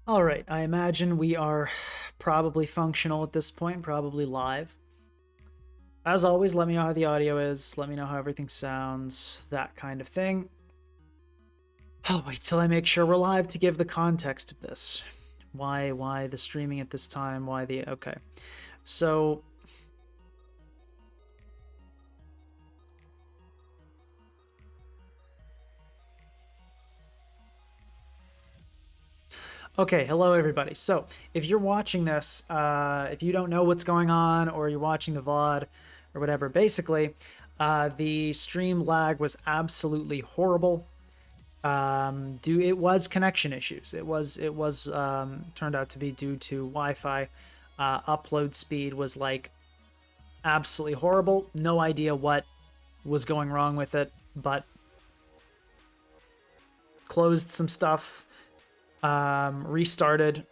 All right, I imagine we are probably functional at this point, probably live. As always, let me know how the audio is, let me know how everything sounds, that kind of thing. I'll wait till I make sure we're live to give the context of this. Why the streaming at this time, okay. So, okay, hello everybody. So, if you're watching this, if you don't know what's going on, or you're watching the VOD, or whatever, basically, the stream lag was absolutely horrible. It was connection issues. It was turned out to be due to Wi-Fi. Upload speed was like absolutely horrible. No idea what was going wrong with it, but closed some stuff, restarted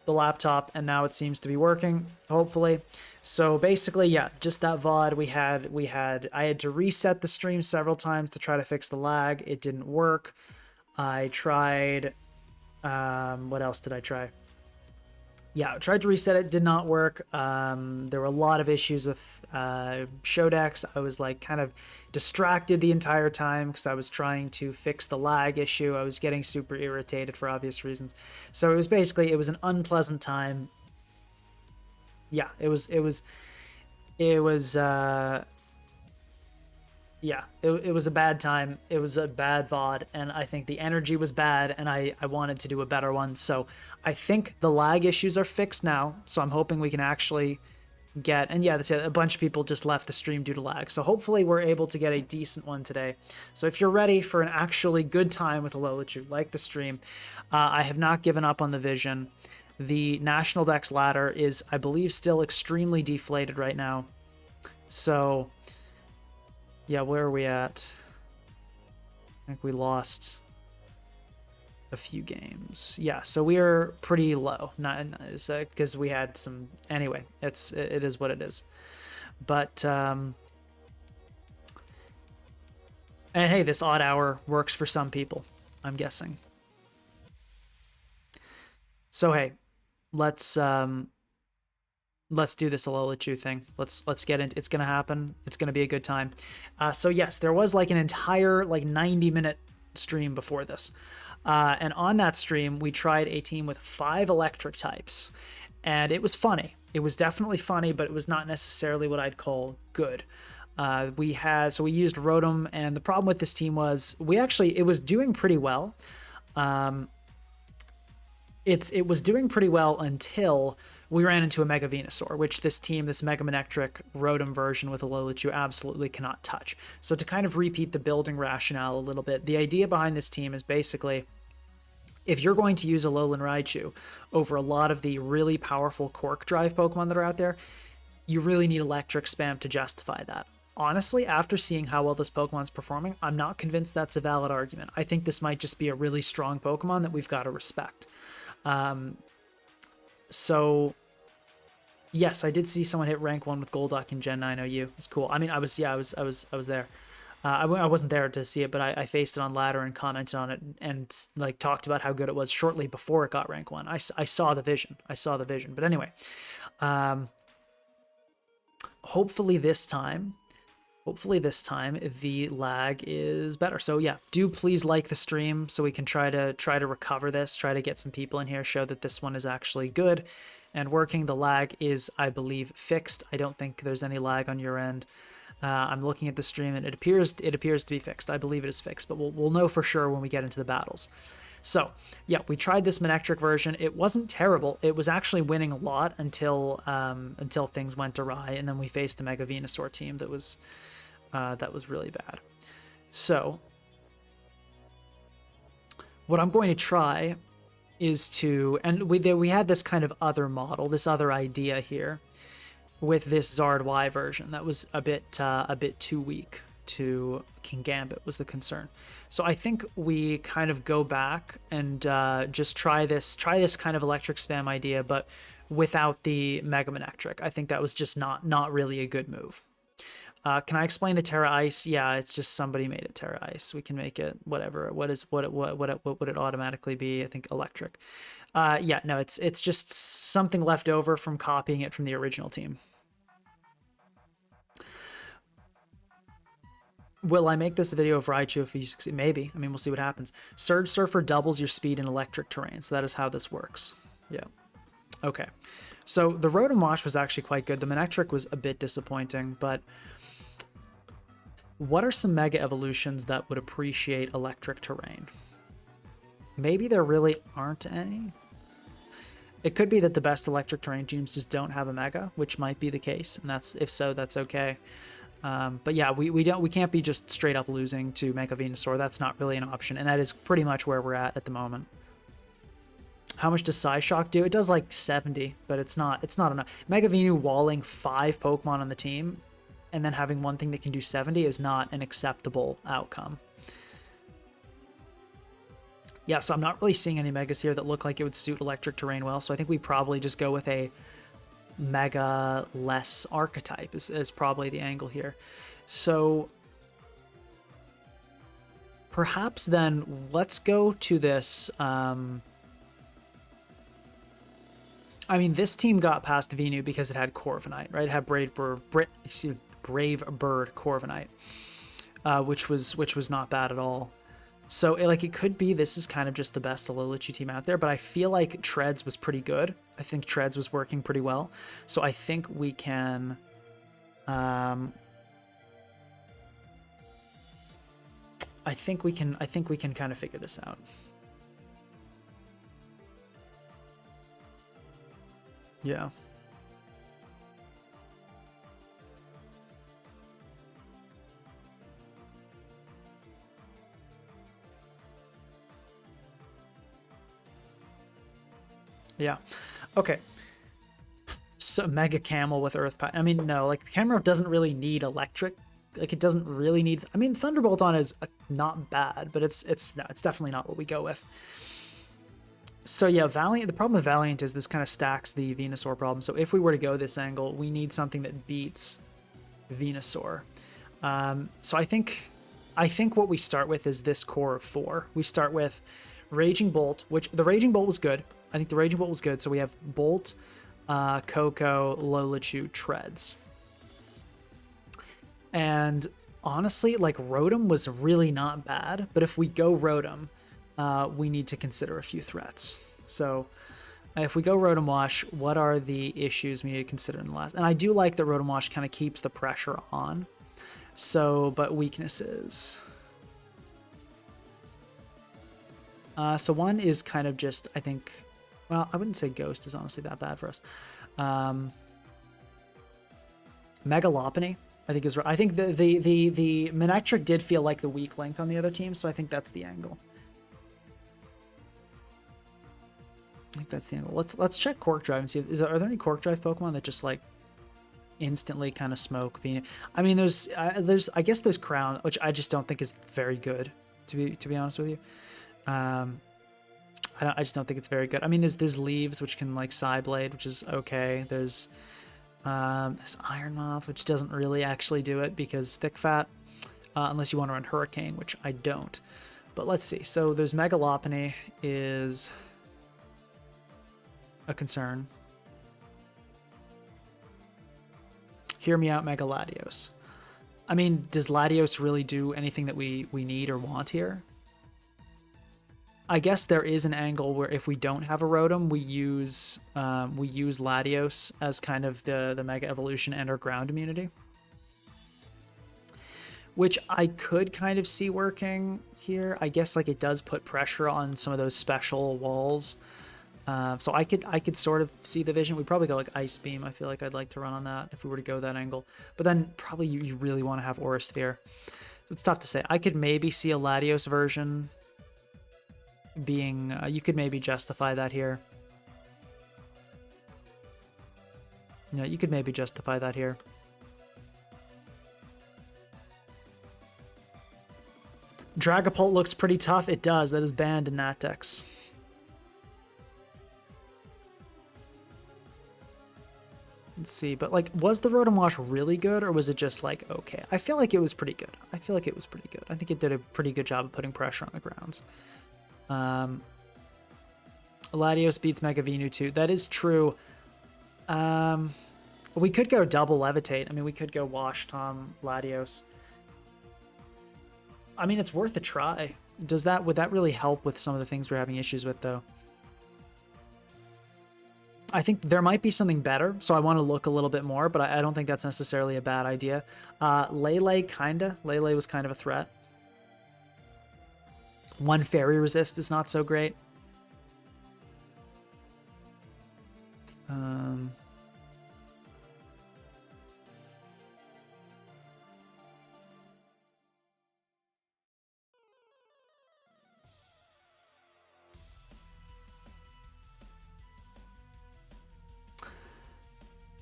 the laptop, and now it seems to be working, hopefully. So basically, yeah, just that VOD I had to reset the stream several times to try to fix the lag. It didn't work. I tried, what else did I try? Yeah, I tried to reset it, did not work. There were a lot of issues with Shodex. I was like kind of distracted the entire time because I was trying to fix the lag issue. I was getting super irritated for obvious reasons. So it was an unpleasant time. Yeah, it was yeah, it was a bad time. It was a bad VOD, and I think the energy was bad, and I wanted to do a better one. So I think the lag issues are fixed now. So I'm hoping we can actually get, and yeah, that's it. A bunch of people just left the stream due to lag. So hopefully we're able to get a decent one today. So if you're ready for an actually good time with Hawlucha, like the stream, I have not given up on the vision. The National Dex ladder is, I believe, still extremely deflated right now. So yeah, where are we at? I think we lost a few games. Yeah, so we are pretty low. Not because we had some. Anyway, it is what it is. But and hey, this odd hour works for some people, I'm guessing. So hey, let's do this Hawlucha thing. Let's get into. It's gonna happen. It's gonna be a good time. So yes, there was like an entire like 90-minute stream before this, and on that stream we tried a team with 5 electric types, and it was funny. It was definitely funny, but it was not necessarily what I'd call good. We used Rotom, and the problem with this team was it was doing pretty well. It was doing pretty well until we ran into a Mega Venusaur, which this Mega Manectric Rotom version with a Hawlucha absolutely cannot touch. So to kind of repeat the building rationale a little bit, the idea behind this team is basically, if you're going to use a Alolan Raichu over a lot of the really powerful Quark Drive Pokemon that are out there, you really need Electric Spam to justify that. Honestly, after seeing how well this Pokemon's performing, I'm not convinced that's a valid argument. I think this might just be a really strong Pokemon that we've got to respect. So yes, I did see someone hit rank 1 with Golduck in Gen 9 OU. It's cool. I mean, I was there. I wasn't there to see it, but I faced it on ladder and commented on it and like talked about how good it was shortly before it got rank 1. I saw the vision. But anyway, hopefully this time the lag is better. So yeah, do please like the stream so we can try to recover this, try to get some people in here, show that this one is actually good and working. The lag is, I believe, fixed. I don't think there's any lag on your end. I'm looking at the stream and it appears to be fixed. I believe it is fixed, but we'll know for sure when we get into the battles. So yeah, we tried this Manectric version. It wasn't terrible. It was actually winning a lot until things went awry, and then we faced a Mega Venusaur team that was really bad. So what I'm going to try is to, and we had this kind of other model, this other idea here with this Zard Y version that was a bit too weak to King Gambit was the concern. So I think we kind of go back and just try this kind of electric spam idea, but without the Mega Manectric. I think that was just not really a good move. Can I explain the Terra Ice? Yeah, it's just somebody made it Terra Ice. We can make it whatever. What would it automatically be? I think electric. Yeah, no, it's just something left over from copying it from the original team. Will I make this a video of Raichu if you succeed? Maybe. I mean, we'll see what happens. Surge Surfer doubles your speed in electric terrain, so that is how this works. Yeah. Okay. So the Rotom Wash was actually quite good. The Manectric was a bit disappointing, but what are some Mega Evolutions that would appreciate electric terrain? Maybe there really aren't any. It could be that the best electric terrain teams just don't have a Mega, which might be the case, and that's, if so, that's okay. But yeah, we can't be just straight up losing to Mega Venusaur. That's not really an option, and that is pretty much where we're at the moment. How much does Psyshock do? It does like 70, but it's not enough. Mega Venu walling 5 Pokemon on the team and then having one thing that can do 70 is not an acceptable outcome. Yeah, so I'm not really seeing any Megas here that look like it would suit electric terrain well, so I think we probably just go with a Mega less archetype is probably the angle here. So perhaps then let's go to this. I mean, this team got past Venu because it had Corviknight, right? It had Brave Bird Corviknight, which was not bad at all. So it could be this is kind of just the best Alolan team out there, but I feel like Treads was pretty good. I think Treads was working pretty well. So I think we can I think we can kind of figure this out. Yeah. Yeah. Okay. So Mega Camel with Earth Power. I mean, no, like Camera doesn't really need electric. Like it doesn't really need. I mean, Thunderbolt on is not bad, but it's definitely not what we go with. So yeah, Valiant. The problem with Valiant is this kind of stacks the Venusaur problem. So if we were to go this angle, we need something that beats Venusaur. So I think what we start with is this core of 4. We start with Raging Bolt, which the Raging Bolt was good. I think the Raging Bolt was good. So we have Bolt, Coco, Lolachu, Treads. And honestly, like Rotom was really not bad. But if we go Rotom, we need to consider a few threats. So if we go Rotom Wash, what are the issues we need to consider in the last? And I do like that Rotom Wash kind of keeps the pressure on. So, but weaknesses. So one is kind of just, I think, well, I wouldn't say Ghost is honestly that bad for us. Mega Lopunny, I think is. I think the Manectric did feel like the weak link on the other team, so I think that's the angle. I think that's the angle. Let's check Cork Drive and see if are there any Cork Drive Pokemon that just like instantly kind of smoke Venus. I mean, there's I guess there's Crown, which I just don't think is very good to be honest with you. I just don't think it's very good. I mean, there's Leaves, which can like Psyblade, which is okay. There's Iron Moth, which doesn't really actually do it because Thick Fat, unless you want to run Hurricane, which I don't. But let's see. So there's Mega Lopunny is a concern. Hear me out, Mega Latios. I mean, does Latios really do anything that we need or want here? I guess there is an angle where if we don't have a Rotom, we use Latios as kind of the Mega Evolution and our ground immunity, which I could kind of see working here. I guess like it does put pressure on some of those special walls, so I could sort of see the vision. We'd probably go like Ice Beam. I feel like I'd like to run on that if we were to go that angle, but then probably you really want to have Aura Sphere. So it's tough to say. I could maybe see a Latios version being you could maybe justify that here. Yeah, you could maybe justify that here. Dragapult looks pretty tough. It does. That is banned in NatDex. Let's see, but like, was the Rotom Wash really good, or was it just like okay? I feel like it was pretty good. I think it did a pretty good job of putting pressure on the grounds. Latios beats Mega Venu too. That is true. We could go double levitate. I mean, we could go Wash Tom Latios. I mean, it's worth a try. Would that really help with some of the things we're having issues with, though? I think there might be something better, so I want to look a little bit more, but I don't think that's necessarily a bad idea. Lele, kinda. Lele was kind of a threat. One fairy resist is not so great.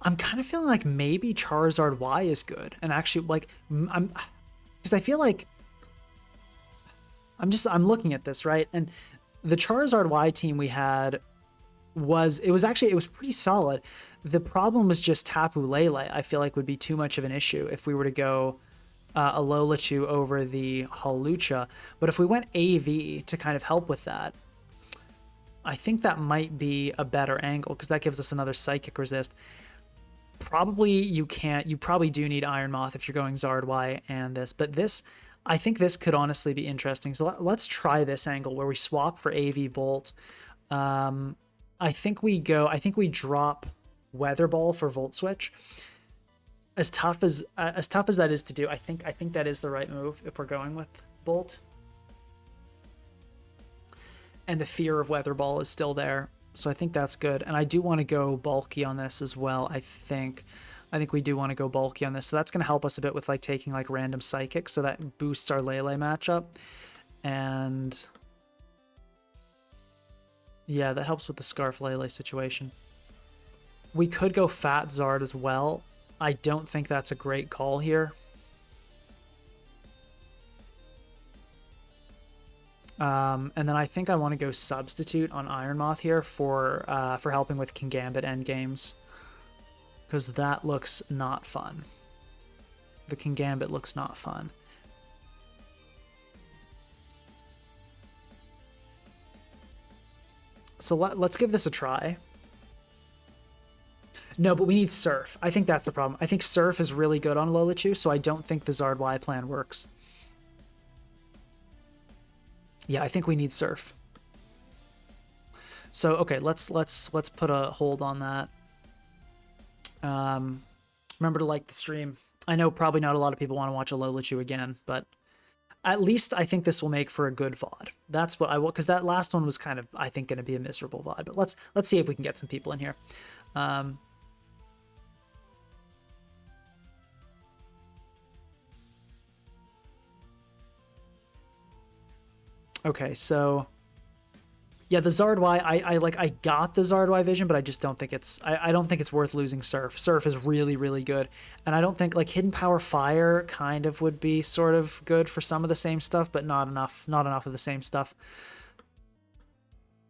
I'm kind of feeling like maybe Charizard Y is good, and actually, like, because I feel like I'm looking at this, right, and the Charizard Y team we had was pretty solid. The problem was just Tapu Lele. I feel like would be too much of an issue if we were to go Hawlucha over the Hawlucha, but if we went AV to kind of help with that, I think that might be a better angle because that gives us another psychic resist. Probably you probably do need Iron Moth if you're going Zard Y and this, but this, I think this could honestly be interesting. So let's try this angle where we swap for AV Bolt. I think we drop Weather Ball for Volt Switch. As tough as that is to do, I think that is the right move if we're going with Bolt. And the fear of Weather Ball is still there. So I think that's good. And I do want to go bulky on this as well, I think. I think we do want to go bulky on this. So that's going to help us a bit with like taking like random psychic. So that boosts our Lele matchup. And yeah, that helps with the Scarf Lele situation. We could go Fat Zard as well. I don't think that's a great call here. And then I think I want to go substitute on Iron Moth here for helping with Kingambit endgames, because that looks not fun. The Kingambit looks not fun. So let's give this a try. No, but we need Surf. I think that's the problem. I think Surf is really good on Hawlucha, so I don't think the Zard Y plan works. Yeah, I think we need Surf. So okay, let's put a hold on that. Remember to like the stream. I know probably not a lot of people want to watch a Hawlucha again, but at least I think this will make for a good VOD. That's what I will, because that last one was kind of, I think, going to be a miserable VOD. But let's see if we can get some people in here. Okay, so yeah, the Zard Y, I got the Zard Y vision, but I just don't think I don't think it's worth losing Surf. Surf is really, really good. And I don't think like Hidden Power Fire kind of would be sort of good for some of the same stuff, but not enough of the same stuff.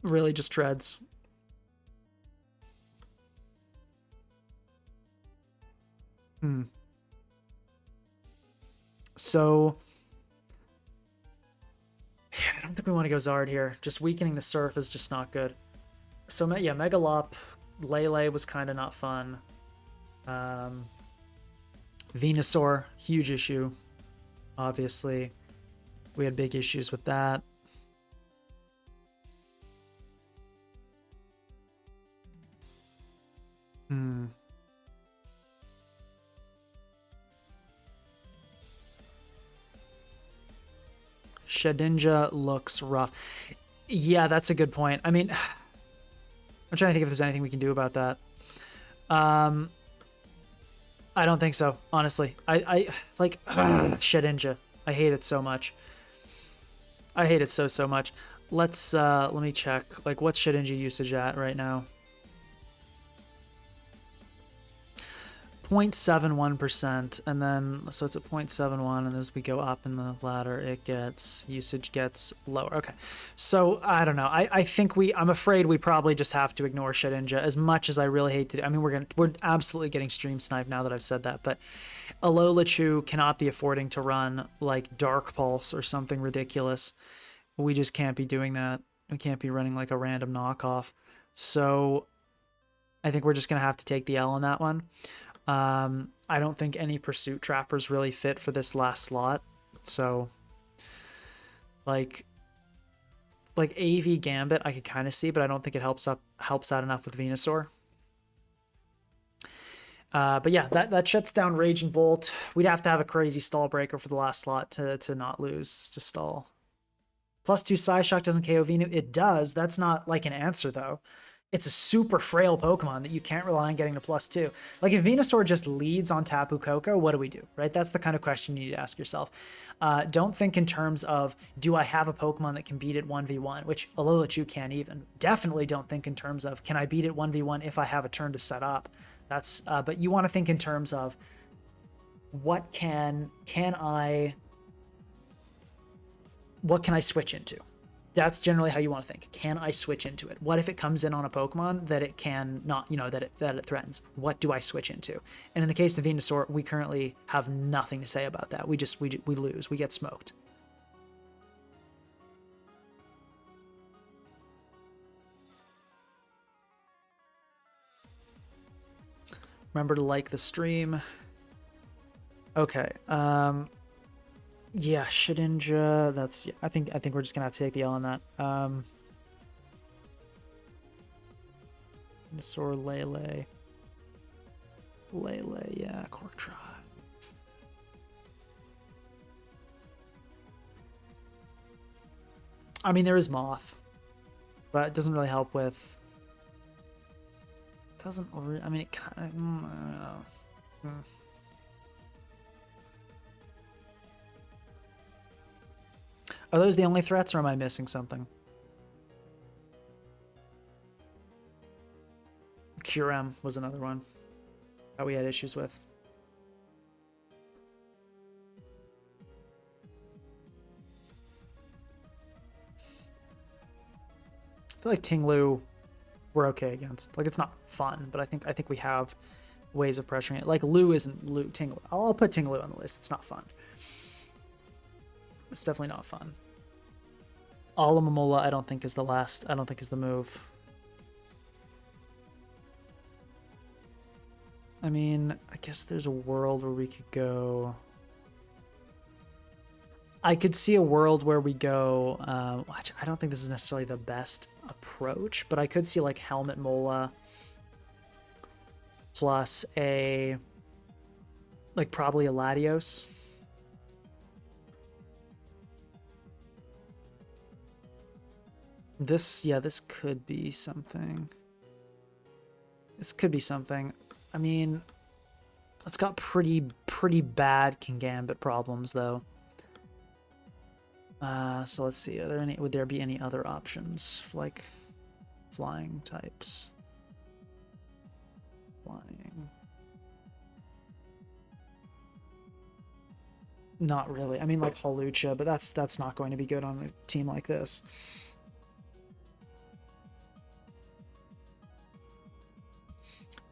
Really just treads. So I don't think we want to go Zard here. Just weakening the Surf is just not good. So yeah, Megalop, Lele was kind of not fun. Venusaur, huge issue. Obviously, we had big issues with that. Shedinja looks rough. Yeah, that's a good point. I mean, I'm trying to think if there's anything we can do about that. I don't think so, honestly. I like Shedinja. I hate it so much. I hate it so much. Let's let me check. Like, what's Shedinja usage at right now? 0.71%, and then so it's at 0.71, and as we go up in the ladder, usage gets lower. Okay, so I don't know. I think I'm afraid we probably just have to ignore Shedinja, as much as I really hate to do. I mean, we're absolutely getting stream sniped now that I've said that, but Hawlucha cannot be affording to run like Dark Pulse or something ridiculous. We just can't be doing that. We can't be running like a random knockoff. So I think we're just going to have to take the L on that one. I don't think any pursuit trappers really fit for this last slot. So like AV Gambit I could kind of see, but I don't think it helps out enough with Venusaur. But yeah, that shuts down Raging Bolt. We'd have to have a crazy stall breaker for the last slot to not lose, to stall. +2 Psyshock doesn't KO Venu. It does. That's not like an answer, though. It's a super frail Pokemon that you can't rely on getting to +2. Like, if Venusaur just leads on Tapu Koko, what do we do, right? That's the kind of question you need to ask yourself. Don't think in terms of, do I have a Pokemon that can beat it 1v1, which Hawlucha can't even. Definitely don't think in terms of, can I beat it 1v1 if I have a turn to set up? That's, but you want to think in terms of, what can I switch into? That's generally how you want to think. Can I switch into it? What if it comes in on a Pokemon that it can not, that it threatens? What do I switch into? And in the case of Venusaur, we currently have nothing to say about that. We lose. We get smoked. Remember to like the stream. Okay. Yeah, Shedinja, that's, yeah, I think we're just gonna have to take the L on that. Venusaur, Lele, yeah, Cork Drive. I mean, there is Moth, but it doesn't really help with, I mean, it kind of, Are those the only threats, or am I missing something? Kyurem was another one that we had issues with. I feel like Tinglu we're okay against. Like, it's not fun, but I think we have ways of pressuring it. Like, Lu isn't Tinglu. I'll put Tinglu on the list. It's not fun. It's definitely not fun. Alomomola, I don't think is the move. I mean, I guess there's a world where we could go. I could see a world where we go. I don't think this is necessarily the best approach, but I could see like Helmet Mola plus probably a Latios. This could be something. This could be something. I mean, it's got pretty bad Kingambit problems though. So let's see. Would there be any other options like flying types? Flying. Not really. I mean, like Hawlucha, but that's not going to be good on a team like this.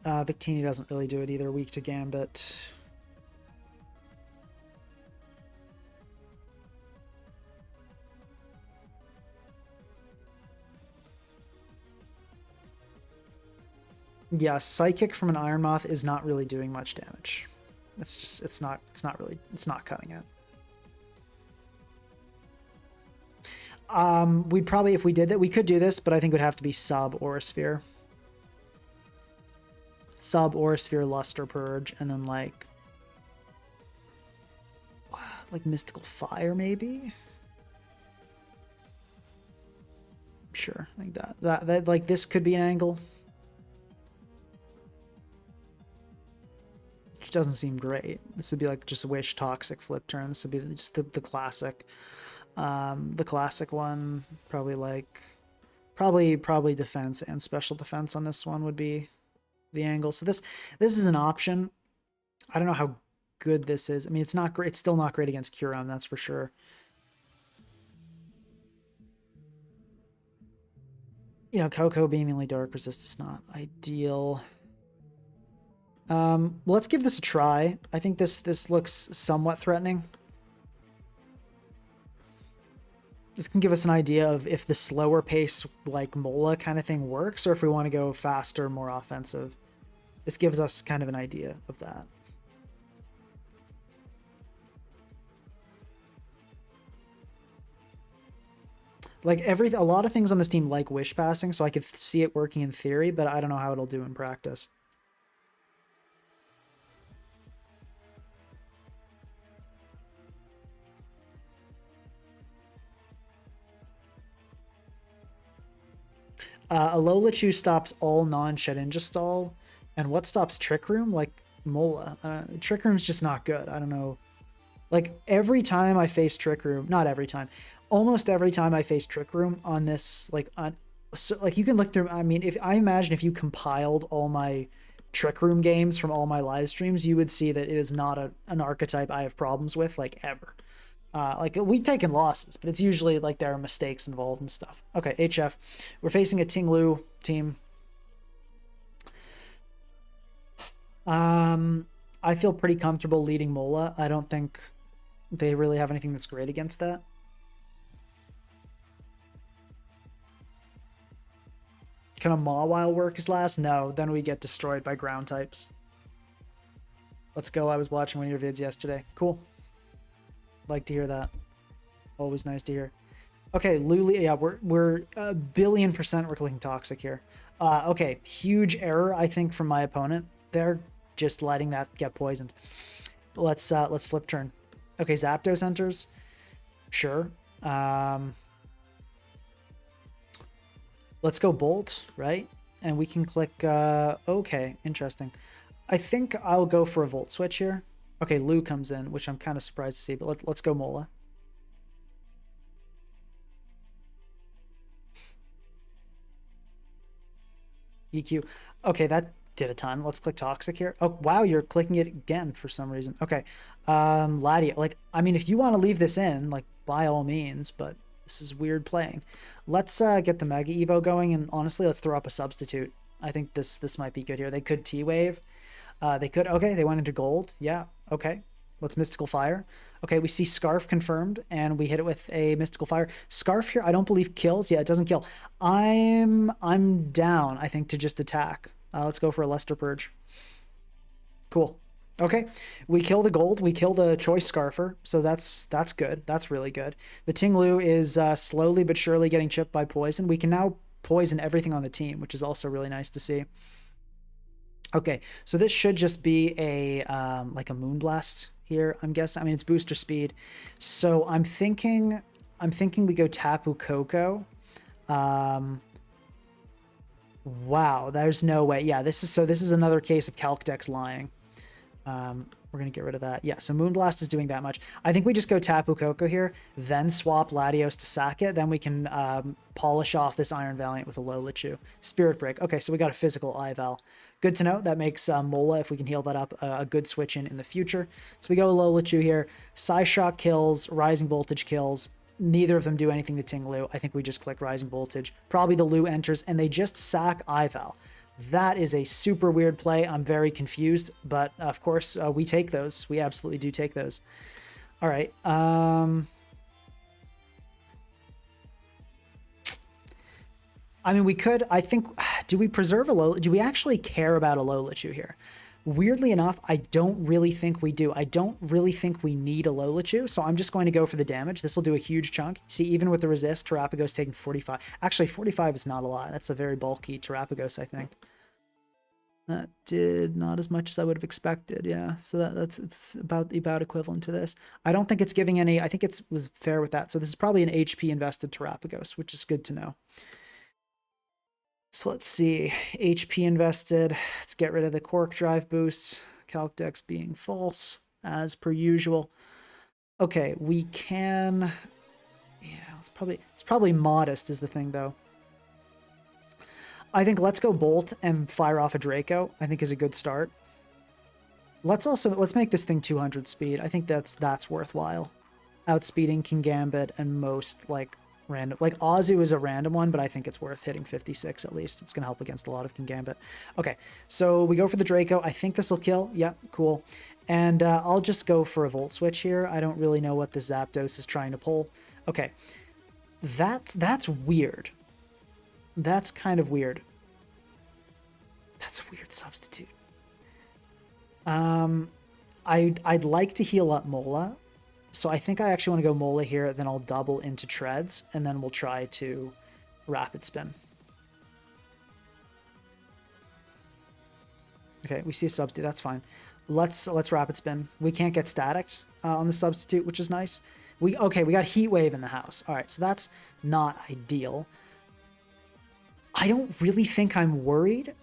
Victini doesn't really do it either. Weak to Gambit. Yeah, Psychic from an Iron Moth is not really doing much damage. It's not cutting it. We'd probably, if we did that, we could do this, but I think it would have to be sub Aura Sphere. Sub Aura Sphere, Luster Purge, and then like Mystical Fire maybe. Sure, I think that like this could be an angle. Which doesn't seem great. This would be like just a Wish Toxic flip turn. This would be just the classic. The classic one, probably defense and special defense on this one would be the angle. So this is an option. I don't know how good this is. I mean, it's not great. It's still not great against Kyurem, that's for sure. You know, Coco being the only dark resist is not ideal. Let's give this a try. I think this looks somewhat threatening. This can give us an idea of if the slower pace, like Mola kind of thing works, or if we want to go faster, more offensive. This gives us kind of an idea of that. Like a lot of things on this team like wish passing, so I could see it working in theory, but I don't know how it'll do in practice. Hawlucha stops all non-Shedinja stall, and what stops Trick Room? Like Mola. Trick Room's just not good. I don't know. Like every time I face Trick Room, not every time, almost every time I face Trick Room on this, like so like you can look through. I mean, if you compiled all my Trick Room games from all my live streams, you would see that it is not an archetype I have problems with, like ever. Like we've taken losses, but it's usually like there are mistakes involved and stuff. Okay, HF. We're facing a Ting-Lu team. I feel pretty comfortable leading Mola. I don't think they really have anything that's great against that. Can a Mawile work as last? No, then we get destroyed by ground types. Let's go. I was watching one of your vids yesterday. Cool. Like to hear that. Always nice to hear. Okay, Luli, yeah, we're 1,000,000,000% we're clicking toxic here. Okay, huge error I think from my opponent. They're just letting that get poisoned. Let's flip turn. Okay, Zapdos enters. Sure. Let's go Bolt, right? And we can click okay, interesting. I think I'll go for a Volt switch here. Okay, Lu comes in, which I'm kind of surprised to see, but let's go Mola. EQ. Okay, that did a ton. Let's click Toxic here. Oh, wow, you're clicking it again for some reason. Okay. Laddie, like, I mean, if you want to leave this in, like, by all means, but this is weird playing. Let's get the Mega Evo going, and honestly, let's throw up a substitute. I think this might be good here. They could T-Wave. They could, okay, they went into gold. Yeah, okay. Let's Mystical Fire. Okay, we see Scarf confirmed, and we hit it with a Mystical Fire. Scarf here, I don't believe kills. Yeah, it doesn't kill. I'm down, I think, to just attack. Let's go for a Luster Purge. Cool. Okay, we kill the gold. We kill the Choice Scarfer, so that's good. That's really good. The Ting-Lu is slowly but surely getting chipped by poison. We can now poison everything on the team, which is also really nice to see. Okay, so this should just be a like a Moonblast here, I'm guessing. I mean, it's booster speed. So I'm thinking we go Tapu Koko. Wow, there's no way. Yeah, this is another case of Calc Dex lying. We're going to get rid of that. Yeah, so Moonblast is doing that much. I think we just go Tapu Koko here, then swap Latios to sack it. Then we can polish off this Iron Valiant with a Hawlucha. Spirit Break. Okay, so we got a physical Ival. Good to know. That makes Mola, if we can heal that up, a good switch in the future. So we go Hawlucha here. Psyshock kills, Rising Voltage kills. Neither of them do anything to Ting-Lu. I think we just click Rising Voltage. Probably the Lu enters, and they just sack Ival. That is a super weird play. I'm very confused, but of course we take those. We absolutely do take those. All right. I mean, we could, I think, do we preserve a Alola? Do we actually care about a Hawlucha here? Weirdly enough, I don't really think we do. I don't really think we need a Hawlucha, so I'm just going to go for the damage. This will do a huge chunk. See, even with the resist, Terrapago's taking 45. Actually, 45 is not a lot. That's a very bulky Terrapagos, I think. That did not as much as I would have expected. Yeah, so it's about equivalent to this. I don't think it's giving any. I think it was fair with that. So this is probably an HP invested Terrapagos, which is good to know. So let's see, HP invested. Let's get rid of the Cork Drive boost. Calc Dex being false as per usual. Okay, we can. Yeah, it's probably modest is the thing though. I think let's go Bolt and fire off a Draco. I think is a good start. Let's make this thing 200 speed. I think that's worthwhile. Outspeeding Kingambit and most like random, like Azu is a random one, but I think it's worth hitting 56 at least. It's gonna help against a lot of Kingambit. Okay, so we go for the Draco. I think this will kill. Yep, cool. And I'll just go for a Volt Switch here. I don't really know what the Zapdos is trying to pull. Okay. That's weird. That's kind of weird. That's a weird substitute. I'd like to heal up Mola. So I think I actually want to go Mola here, then I'll double into Treads, and then we'll try to Rapid Spin. Okay, we see a substitute, that's fine. Let's Rapid Spin. We can't get statics on the substitute, which is nice. Okay, we got Heat Wave in the house. All right, so that's not ideal. I don't really think I'm worried.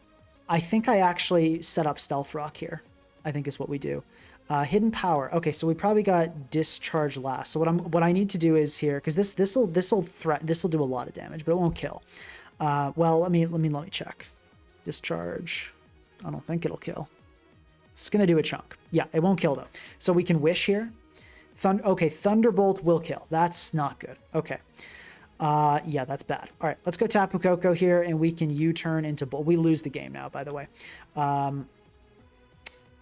I think I actually set up Stealth Rock here, I think is what we do. Hidden Power. Okay, so we probably got Discharge last. So what I need to do is here, because this'll do a lot of damage, but it won't kill. Well, let me check. Discharge. I don't think it'll kill. It's gonna do a chunk. Yeah, it won't kill though. So we can Wish here. Okay, Thunderbolt will kill. That's not good. Okay. Yeah, that's bad. All right, let's go Tapu Koko here, and we can U-turn into Bolt. We lose the game now, by the way.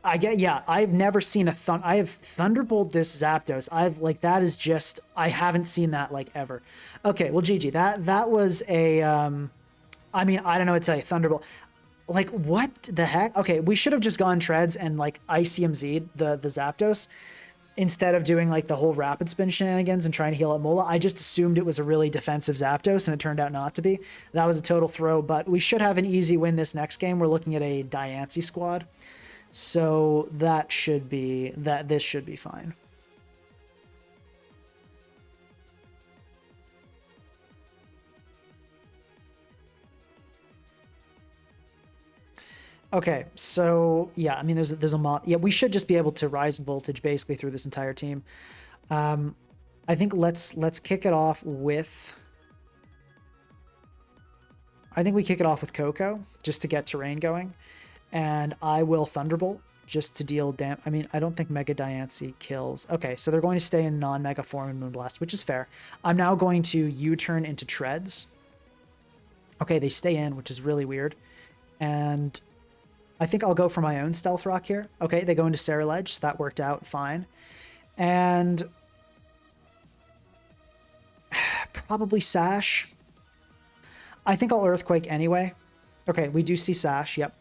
I've never seen I have Thunderbolt this Zapdos. that is just, I haven't seen that like ever. Okay, well, GG. That was a, I mean, I don't know what to say, Thunderbolt. Like, what the heck? Okay, we should have just gone Treads and like ICMZ'd the Zapdos instead of doing like the whole Rapid Spin shenanigans and trying to heal up Mola. I just assumed it was a really defensive Zapdos, and it turned out not to be. That was a total throw, but we should have an easy win this next game. We're looking at a Diancie squad. So this should be fine. Okay, so yeah, I mean, there's a mod. Yeah, we should just be able to rise in voltage basically through this entire team. I think let's kick it off with. I think we kick it off with Coco just to get terrain going. And I will Thunderbolt just to deal damage. I mean, I don't think Mega Diancie kills. Okay, so they're going to stay in non-Mega form in Moonblast, which is fair. I'm now going to U-turn into Treads. Okay, they stay in, which is really weird. And I think I'll go for my own Stealth Rock here. Okay, they go into Ceruledge, so that worked out fine. And probably Sash. I think I'll Earthquake anyway. Okay, we do see Sash, yep.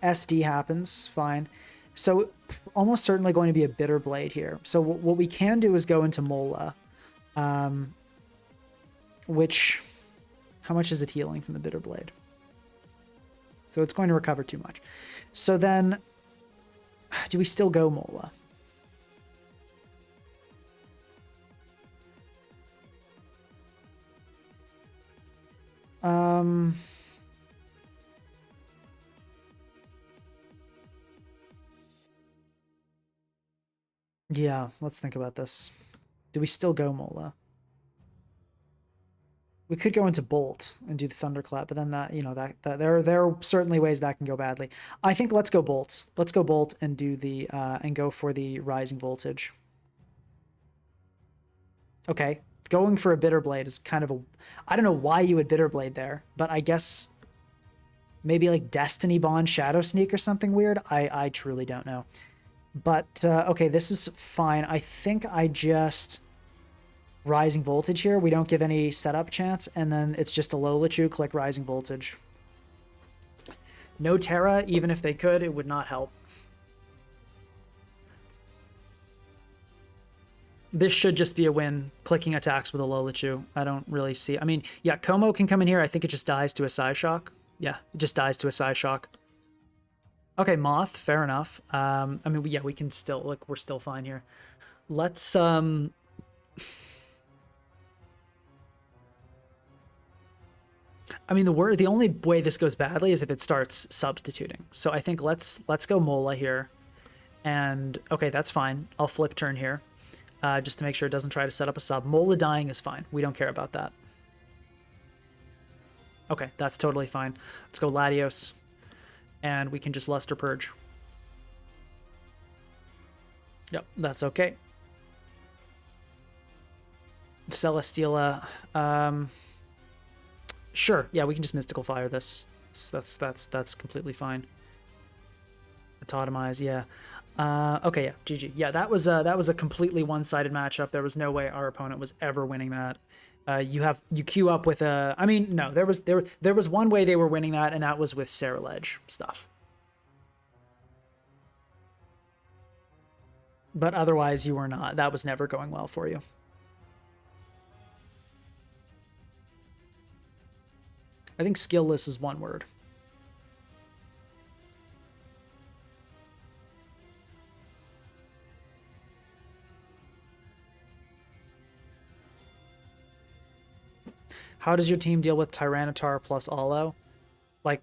SD happens, fine. So almost certainly going to be a Bitter Blade here. So what we can do is go into Mola, which, how much is it healing from the Bitter Blade? So it's going to recover too much. So then, do we still go Mola? Yeah, let's think about this. Do we still go Mola? We could go into Bolt and do the Thunderclap, but then that, you know, that there are certainly ways that can go badly. I think let's go Bolt. Let's go Bolt and do the and go for the Rising Voltage. Okay, going for a Bitter Blade is kind of a, I don't know why you would Bitter Blade there, but I guess maybe like Destiny Bond Shadow Sneak or something weird. I truly don't know. But, okay, this is fine. I think I just Rising Voltage here. We don't give any setup chance, and then it's just a Hawlucha, click Rising Voltage. No Terra, even if they could, it would not help. This should just be a win, clicking attacks with a Hawlucha. I don't really see... I mean, yeah, Como can come in here. I think it just dies to a Psyshock. Yeah, it just dies to a Psyshock. Okay, Moth, fair enough. I mean, yeah, we can still, like, we're still fine here. Let's, I mean, the only way this goes badly is if it starts substituting. So I think let's go Mola here. And, okay, that's fine. I'll flip turn here, just to make sure it doesn't try to set up a sub. Mola dying is fine. We don't care about that. Okay, that's totally fine. Let's go Latios. And we can just Luster Purge. Yep, that's okay. Celesteela. Sure, yeah, we can just Mystical Fire this. That's completely fine. Autotomize, yeah. Okay, yeah, GG. Yeah, that was a completely one-sided matchup. There was no way our opponent was ever winning that. You queue up with a. I mean, no, there was one way they were winning that, and that was with Sarah Ledge stuff. But otherwise, you were not. That was never going well for you. I think skillless is one word. How does your team deal with Tyranitar plus Olo? Like,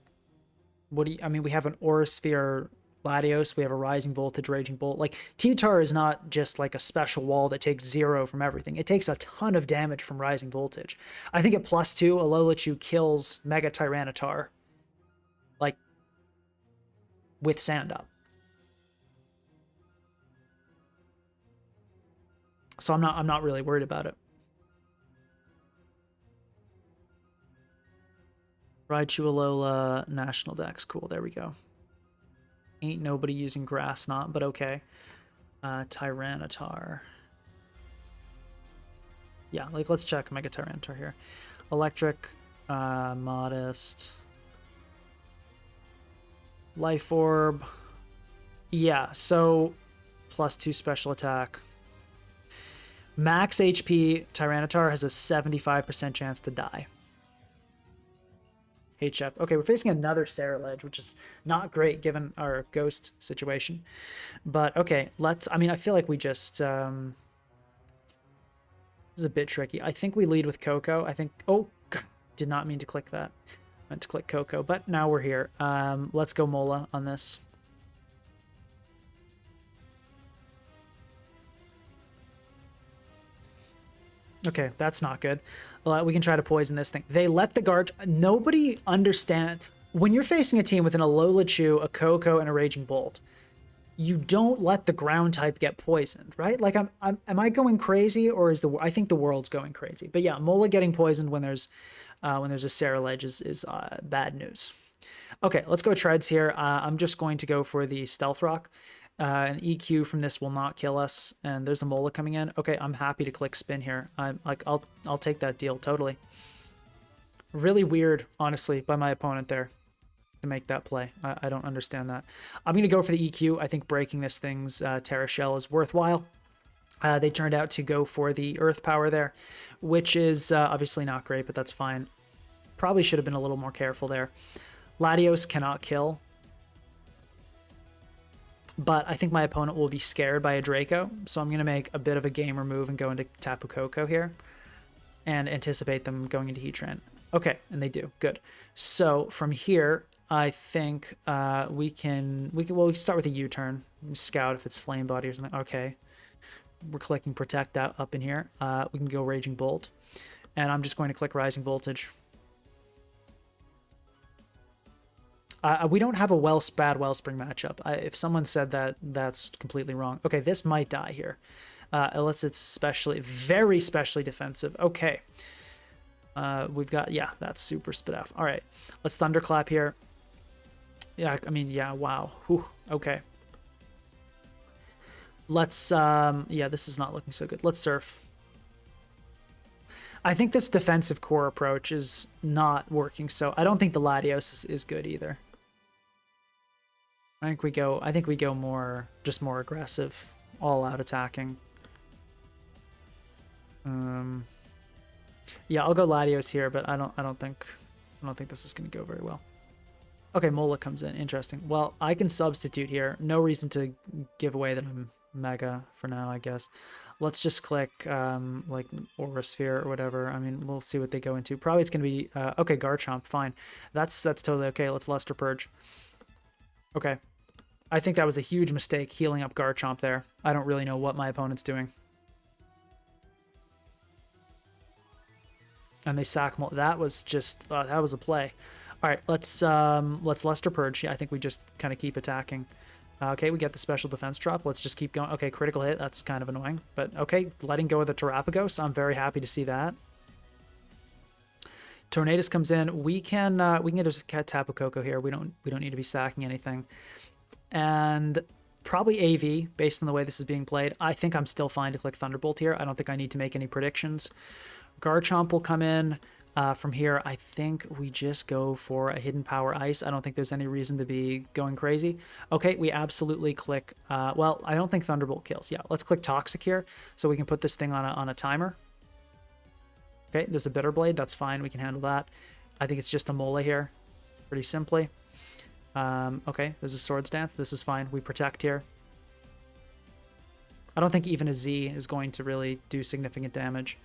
what do you, I mean, we have an Aura Sphere Latios, we have a Rising Voltage Raging Bolt. Like, T-Tar is not just like a special wall that takes 0 from everything. It takes a ton of damage from Rising Voltage. I think at +2, Alolan kills Mega Tyranitar, like, with Sand Up. So I'm not really worried about it. Raichu Alola National Dex. Cool, there we go. Ain't nobody using Grass Knot, but okay. Tyranitar. Yeah, like, let's check Mega Tyranitar here. Electric, Modest. Life Orb. Yeah, so +2 special attack. Max HP, Tyranitar has a 75% chance to die. HF. Okay, we're facing another Sarah Ledge, which is not great given our ghost situation. But okay, I mean, I feel like we just, this is a bit tricky. I think we lead with Coco. I think, oh, God, did not mean to click that. I meant to click Coco, but now we're here. Let's go Mola on this. Okay, that's not good. We can try to poison this thing. They let the guard. Nobody understand when you're facing a team with an Alola, a Coco, and a Raging Bolt. You don't let the ground type get poisoned, right? Like, am I going crazy, or is I think the world's going crazy? But yeah, Mola getting poisoned when there's a Sarah Ledge is bad news. Okay, let's go Treads here. I'm just going to go for the Stealth Rock. An EQ from this will not kill us, and there's a Mola coming in. Okay, I'm happy to click spin here. I'll take that deal totally. Really weird, honestly, by my opponent there to make that play. I don't understand that. I'm gonna go for the EQ. I think breaking this thing's Terra Shell is worthwhile. They turned out to go for the Earth Power there, which is obviously not great, but that's fine. Probably should have been a little more careful there. Latios cannot kill. But I think my opponent will be scared by a Draco, so I'm going to make a bit of a gamer move and go into Tapu Koko here and anticipate them going into Heatran. Okay, and they do. Good. So from here, I think we can start with a U-turn. Scout if it's Flame Body or something. Okay. We're clicking Protect that up in here. We can go Raging Bolt. And I'm just going to click Rising Voltage. We don't have a bad Wellspring matchup. If someone said that, that's completely wrong. Okay, this might die here. Unless it's very specially defensive. Okay. We've got, yeah, that's super spit off. All right, let's Thunderclap here. Yeah, I mean, yeah, wow. Whew, okay. Let's, yeah, this is not looking so good. Let's Surf. I think this defensive core approach is not working, so I don't think the Latios is good either. I think we go more aggressive, all out attacking. Yeah, I'll go Latios here, but I don't think this is going to go very well. Okay, Mola comes in. Interesting. Well, I can substitute here. No reason to give away that I'm Mega for now, I guess. Let's just click like Aura Sphere or whatever. I mean, we'll see what they go into. Probably it's going to be okay, Garchomp. Fine. That's totally okay. Let's Luster Purge. Okay. I think that was a huge mistake healing up Garchomp there. I don't really know what my opponent's doing. And they sack Mola. That was just that was a play. All right, let's Luster Purge. Yeah, I think we just kind of keep attacking. Okay, we get the special defense drop. Let's just keep going. Okay, critical hit. That's kind of annoying. But okay, letting go of the Terapagos. I'm very happy to see that. Tornadus comes in. We can just Tapu Koko here. We don't need to be sacking anything. And Probably AV based on the way this is being played. I think I'm still fine to click Thunderbolt here. I don't think I need to make any predictions. Garchomp will come in. From here, I think we just go for a Hidden Power Ice. I don't think there's any reason to be going crazy. Okay, we absolutely click... well, I don't think Thunderbolt kills. Yeah, let's click Toxic here so we can put this thing on a timer. Okay, there's a Bitter Blade. That's fine. We can handle that. I think it's just a Mole here, pretty simply. Okay, there's a Swords Dance. This is fine. We protect here. I don't think even a Z is going to really do significant damage.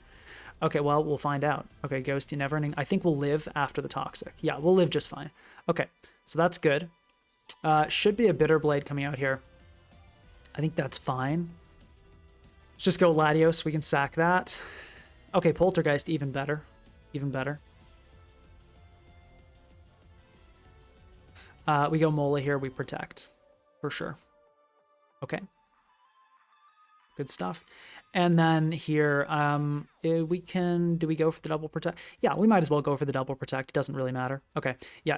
Okay, well, we'll find out. Okay, Ghosty, Neverending. I think we'll live after the Toxic. Yeah, we'll live just fine. Okay, so that's good. Should be a Bitter Blade coming out here. I think that's fine. Let's just go Latios. We can sack that. Okay, Poltergeist, even better. Even better. We go Mola here. We protect. For sure. Okay. Good stuff. And then here, we can... Do we go for the double protect? Yeah, we might as well go for the double protect. It doesn't really matter. Okay. Yeah,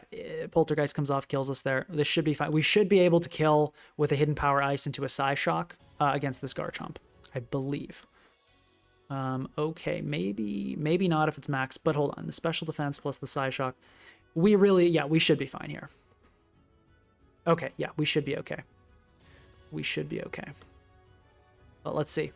Poltergeist comes off, kills us there. This should be fine. We should be able to kill with a Hidden Power Ice into a Psyshock against this Garchomp, I believe. Okay, maybe not if it's max, but hold on. The special defense plus the Psyshock. We really... Yeah, we should be fine here. Okay, yeah, we should be okay. We should be okay. But let's see.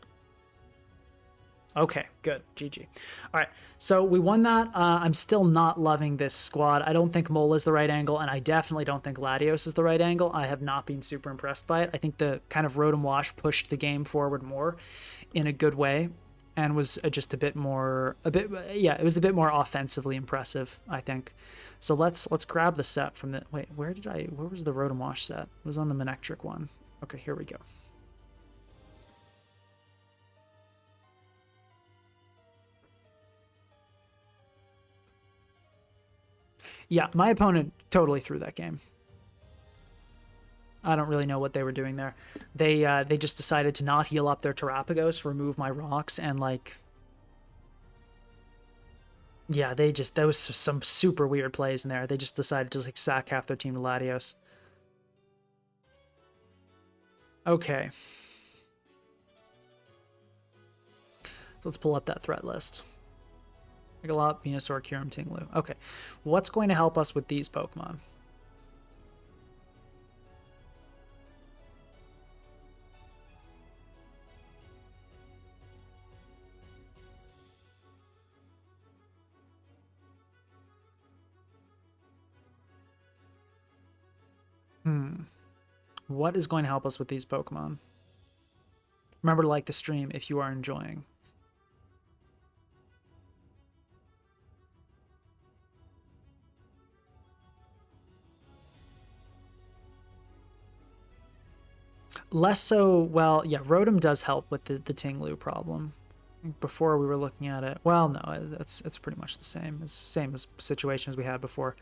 Okay, good. GG. All right, so we won that. I'm still not loving this squad. I don't think Mole is the right angle, and I definitely don't think Latios is the right angle. I have not been super impressed by it. I think the kind of Rotom Wash pushed the game forward more in a good way and was just it was a bit more offensively impressive, I think. So let's grab the set from the... Wait, where was the Rotom Wash set? It was on the Manectric one. Okay, here we go. Yeah, my opponent totally threw that game. I don't really know what they were doing there. They just decided to not heal up their Terapagos, remove my rocks, and like... Yeah, there was some super weird plays in there. They just decided to like sack half their team to Latios. Okay. So let's pull up that threat list. Megalop, Venusaur, Kyurem, Tinglu. Okay, what's going to help us with these Pokemon? What is going to help us with these Pokemon? Remember to like the stream if you are enjoying. Less so, well, yeah, Rotom does help with the Tinglu problem. Before we were looking at it. Well, no, it's pretty much the same. It's the same as situations we had before.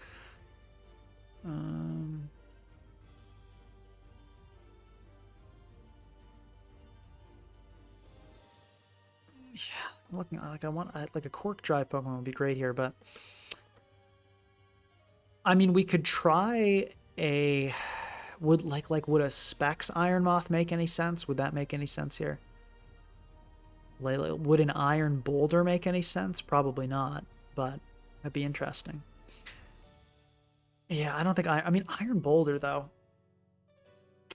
Yeah, I'm looking like like a Cork Drive Pokemon would be great here, but I mean, we could try a... Would a Specs Iron Moth make any sense? Would that make any sense here? Would an Iron Boulder make any sense? Probably not, but that'd be interesting. Yeah, I don't think I mean, Iron Boulder, though.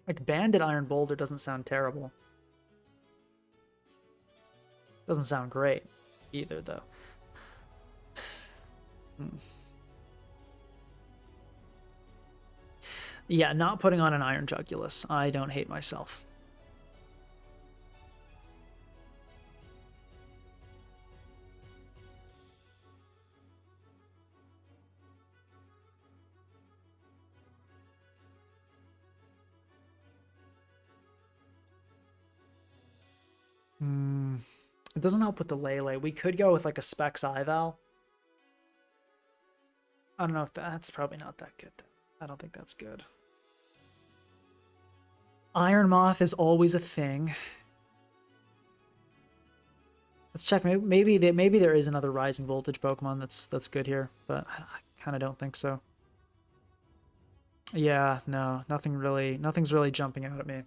Like, Banded Iron Boulder doesn't sound terrible. Doesn't sound great either, though. Yeah, not putting on an Iron Jugulus. I don't hate myself. It doesn't help with the Lele. We could go with like a Specs Ival. I don't know if that's probably not that good. I don't think that's good. Iron Moth is always a thing. Let's check. Maybe there is another Rising Voltage Pokemon that's good here, but I kind of don't think so. Yeah, no, nothing's really jumping out at me.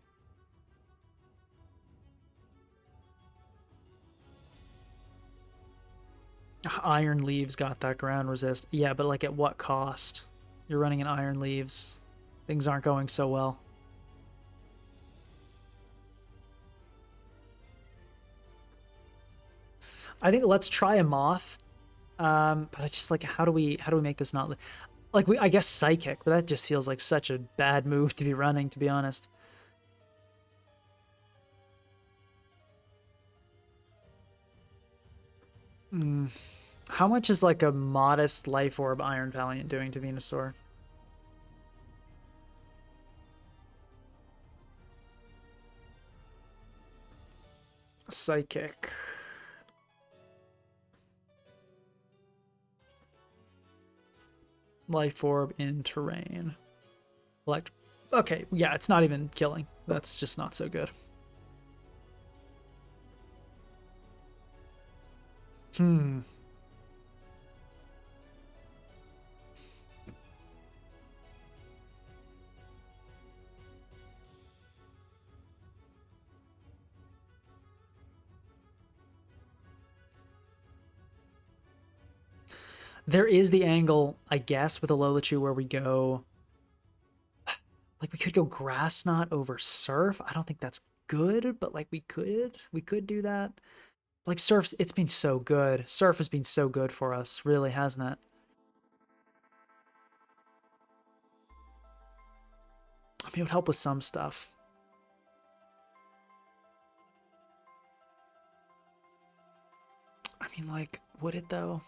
Iron Leaves got that ground resist. Yeah, but like at what cost? You're running an Iron Leaves. Things aren't going so well. I think let's try a Moth. But I just like, how do we make this not like I guess Psychic, but that just feels like such a bad move to be running, to be honest. How much is like a modest Life Orb Iron Valiant doing to Venusaur? Psychic. Life Orb in terrain. Okay, yeah, it's not even killing. That's just not so good. There is the angle, I guess, with a Hawlucha where we go... Like, we could go Grass Knot over Surf. I don't think that's good, but, like, we could do that. Like, Surf's, it's been so good. Surf has been so good for us, really, hasn't it? I mean, it would help with some stuff. I mean, like, would it, though?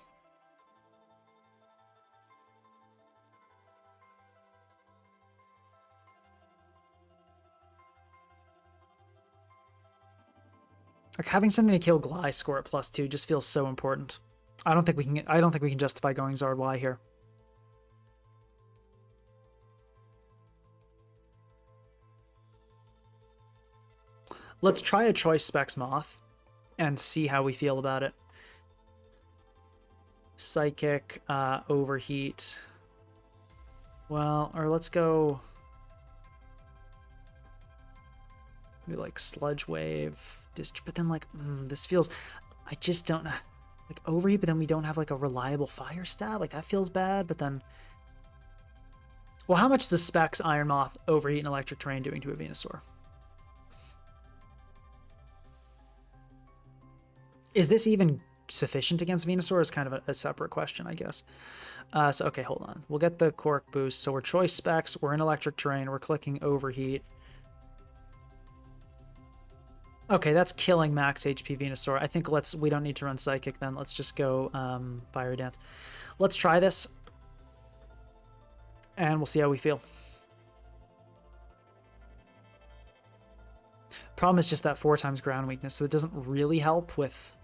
Like, having something to kill Gliscor at +2 just feels so important. I don't think we can justify going Zard Y here. Let's try a Choice Specs Moth and see how we feel about it. Psychic, Overheat. Well, or let's go... Maybe like Sludge Wave. But then like, this feels... I just don't... Like Overheat, but then we don't have like a reliable Fire Stab. Like that feels bad, but then... Well, how much is the Specs Iron Moth, Overheat, and Electric Terrain doing to a Venusaur? Is this even sufficient against Venusaur? Is kind of a separate question, I guess. So, okay, hold on. We'll get the Cork boost. So we're Choice Specs, we're in Electric Terrain, we're clicking Overheat. Okay, that's killing max HP Venusaur. I think we don't need to run Psychic then. Let's just go Fire Dance. Let's try this. And we'll see how we feel. Problem is just that 4x ground weakness, so it doesn't really help with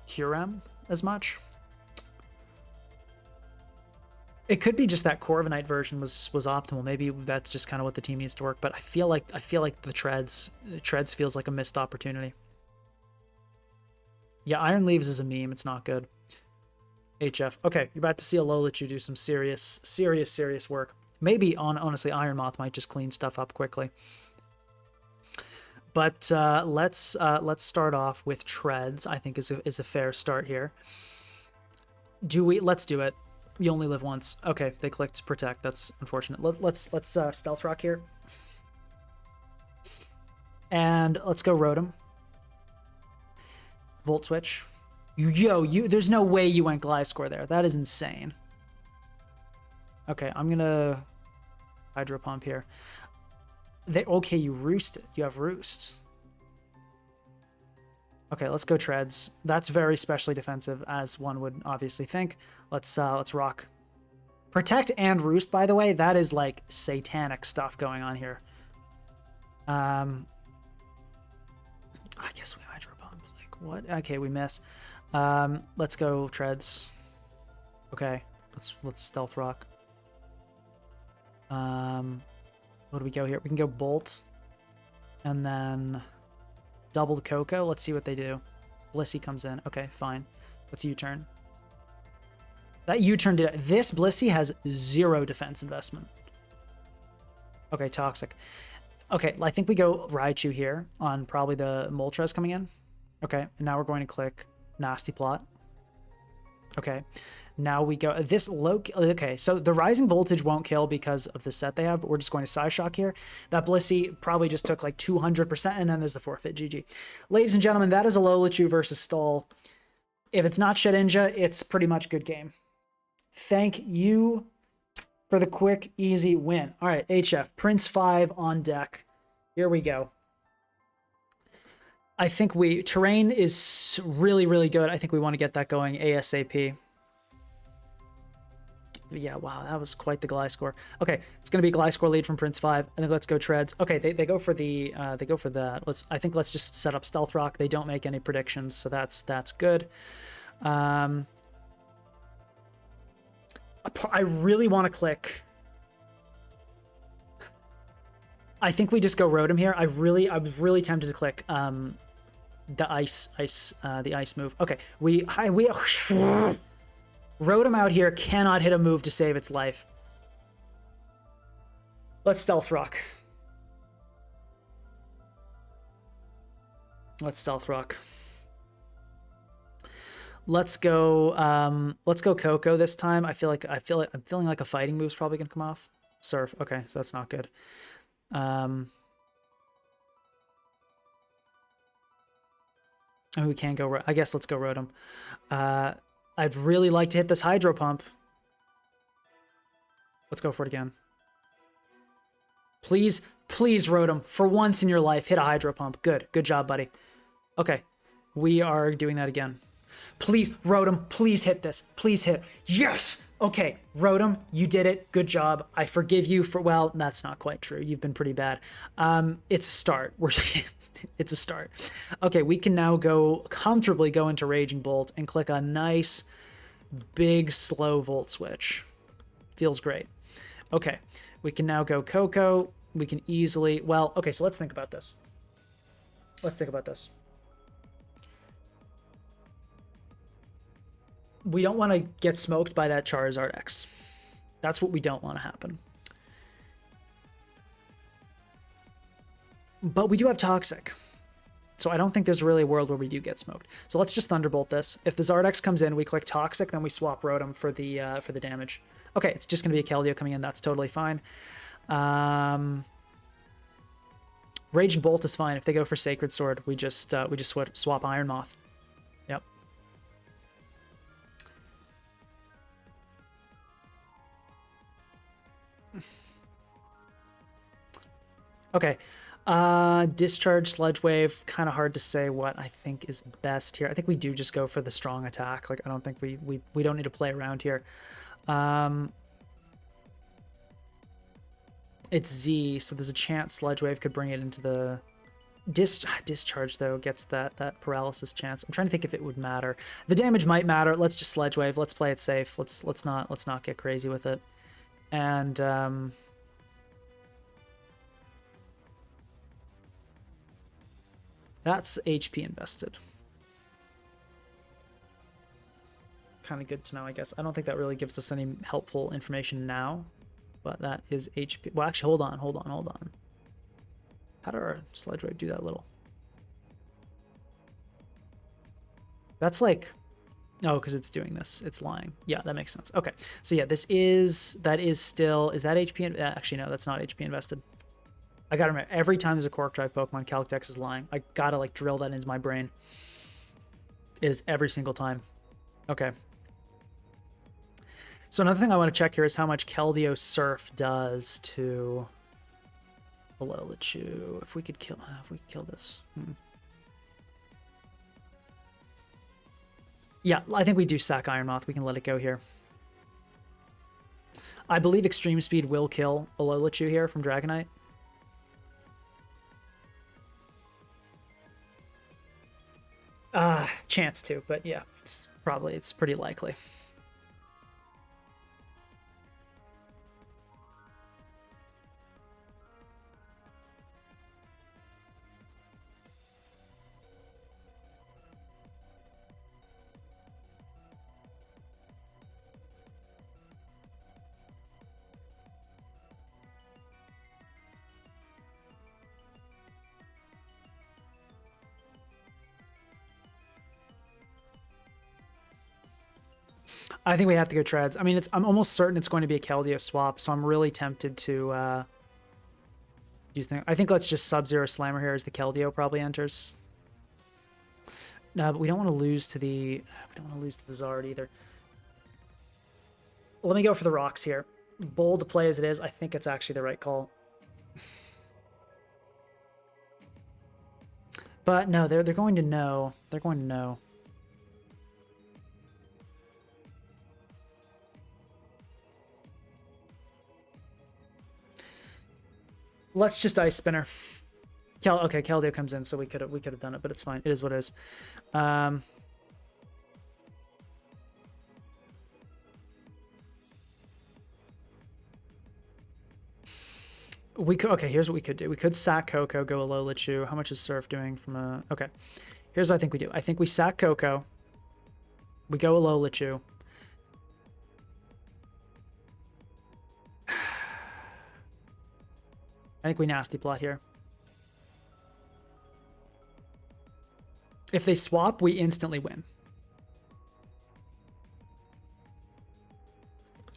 Kyurem as much. It could be just that Corviknight version was optimal. Maybe that's just kind of what the team needs to work. But I feel like the treads feels like a missed opportunity. Yeah, Iron Leaves is a meme. It's not good. HF. Okay, you're about to see a Hawlucha do some serious work. Maybe honestly, Iron Moth might just clean stuff up quickly. But let's start off with treads. I think is a fair start here. Let's do it. You only live once. Okay, they clicked Protect. That's unfortunate. Let's Stealth Rock here. And let's go Rotom. Volt Switch. There's no way you went Gliscor there. That is insane. Okay, I'm gonna Hydro Pump here. Okay, you roosted. You have Roost. Okay, let's go Treads. That's very specially defensive, as one would obviously think. Let's rock. Protect and Roost, by the way, that is like satanic stuff going on here. I guess we Hydro Pump. Like, what? Okay, we miss. Let's go Treads. Okay, let's Stealth Rock. What do we go here? We can go Bolt. And then doubled Coco. Let's see what they do. Blissey comes in. Okay, fine. Let's U-turn. That U-turn did it. This Blissey has 0 defense investment. Okay, Toxic. Okay, I think we go Raichu here on probably the Moltres coming in. Okay, and now we're going to click Nasty Plot. Okay, now we go this low. Okay, so the rising voltage won't kill because of the set they have, but we're just going to side shock here. That Blissey probably just took like 200%, and then there's the forfeit. GG. Ladies and gentlemen, that is a Hawlucha versus Stall. If it's not Shedinja, it's pretty much good game. Thank you for the quick, easy win. All right, HF, Prince 5 on deck. Here we go. I think terrain is really, really good. I think we want to get that going ASAP. Yeah, wow, that was quite the Gliscor. Okay, it's going to be Gliscor lead from Prince 5. I think let's go Treads. Okay, they go for the they go for that. I think let's just set up Stealth Rock. They don't make any predictions, so that's good. I really want to click. I think we just go Rotom here. I was really tempted to click the ice move. Okay, we Rotom out here cannot hit a move to save its life. Let's Stealth Rock. Let's Stealth Rock. Let's go Coco this time. I'm feeling like a fighting move's probably gonna come off. Surf. Okay, so that's not good. Oh, we can't go. I guess let's go Rotom. I'd really like to hit this Hydro Pump. Let's go for it again. Please, please, Rotom, for once in your life, hit a Hydro Pump. Good job, buddy. Okay, we are doing that again. Please, Rotom, please hit this. Please hit. Yes! Okay, Rotom, you did it. Good job. I forgive you for, well, that's not quite true. You've been pretty bad. It's a start. It's a start. Okay, we can now comfortably go into Raging Bolt and click a nice, big, slow Volt Switch. Feels great. Okay, we can now go Coco. We can easily, well, okay, so let's think about this. We don't want to get smoked by that Charizard X. That's what we don't want to happen. But we do have Toxic. So I don't think there's really a world where we do get smoked. So let's just Thunderbolt this. If the Zardex comes in, we click Toxic, then we swap Rotom for the damage. Okay, it's just going to be a Keldeo coming in. That's totally fine. Raging Bolt is fine. If they go for Sacred Sword, we just swap Iron Moth. Yep. Okay. Discharge, Sludge Wave, kind of hard to say what I think is best here. I think we do just go for the strong attack. Like, I don't think we don't need to play around here. It's Z, so there's a chance Sludge Wave could bring it into the Discharge, though, gets that paralysis chance. I'm trying to think if it would matter. The damage might matter. Let's just Sludge Wave. Let's play it safe. Let's not get crazy with it. And that's HP invested. Kind of good to know, I guess. I don't think that really gives us any helpful information now, but that is HP. Well, actually, hold on. How did our Sludge Wave do that little? That's like, oh, because it's doing this. It's lying. Yeah, that makes sense. Okay, so yeah, that is still, is that HP? Actually, no, that's not HP invested. I gotta remember, every time there's a Quark Drive Pokemon, Calc-Dex is lying. I gotta like drill that into my brain. It is every single time. Okay. So another thing I want to check here is how much Keldeo Surf does to Hawlucha. If we could kill this. Yeah, I think we do sack Iron Moth. We can let it go here. I believe Extreme Speed will kill Hawlucha here from Dragonite. Chance to, but yeah, it's pretty likely. I think we have to go treads. I mean, I'm almost certain it's going to be a Keldeo swap, so I'm really tempted to do you think? I think let's just Sub-Zero Slammer here as the Keldeo probably enters. No, but we don't want to lose to the Zard either. Let me go for the rocks here. Bold to play as it is, I think it's actually the right call. But no, they're going to know. They're going to know. Let's just Ice Spinner. Okay, Keldeo comes in, so we could have done it, but it's fine. It is what it is. Okay, here's what we could do. We could sack Coco, go Hawlucha. How much is Surf doing from a... Okay, here's what I think we do. I think we sack Coco. We go Hawlucha. I think we nasty plot here. If they swap, we instantly win.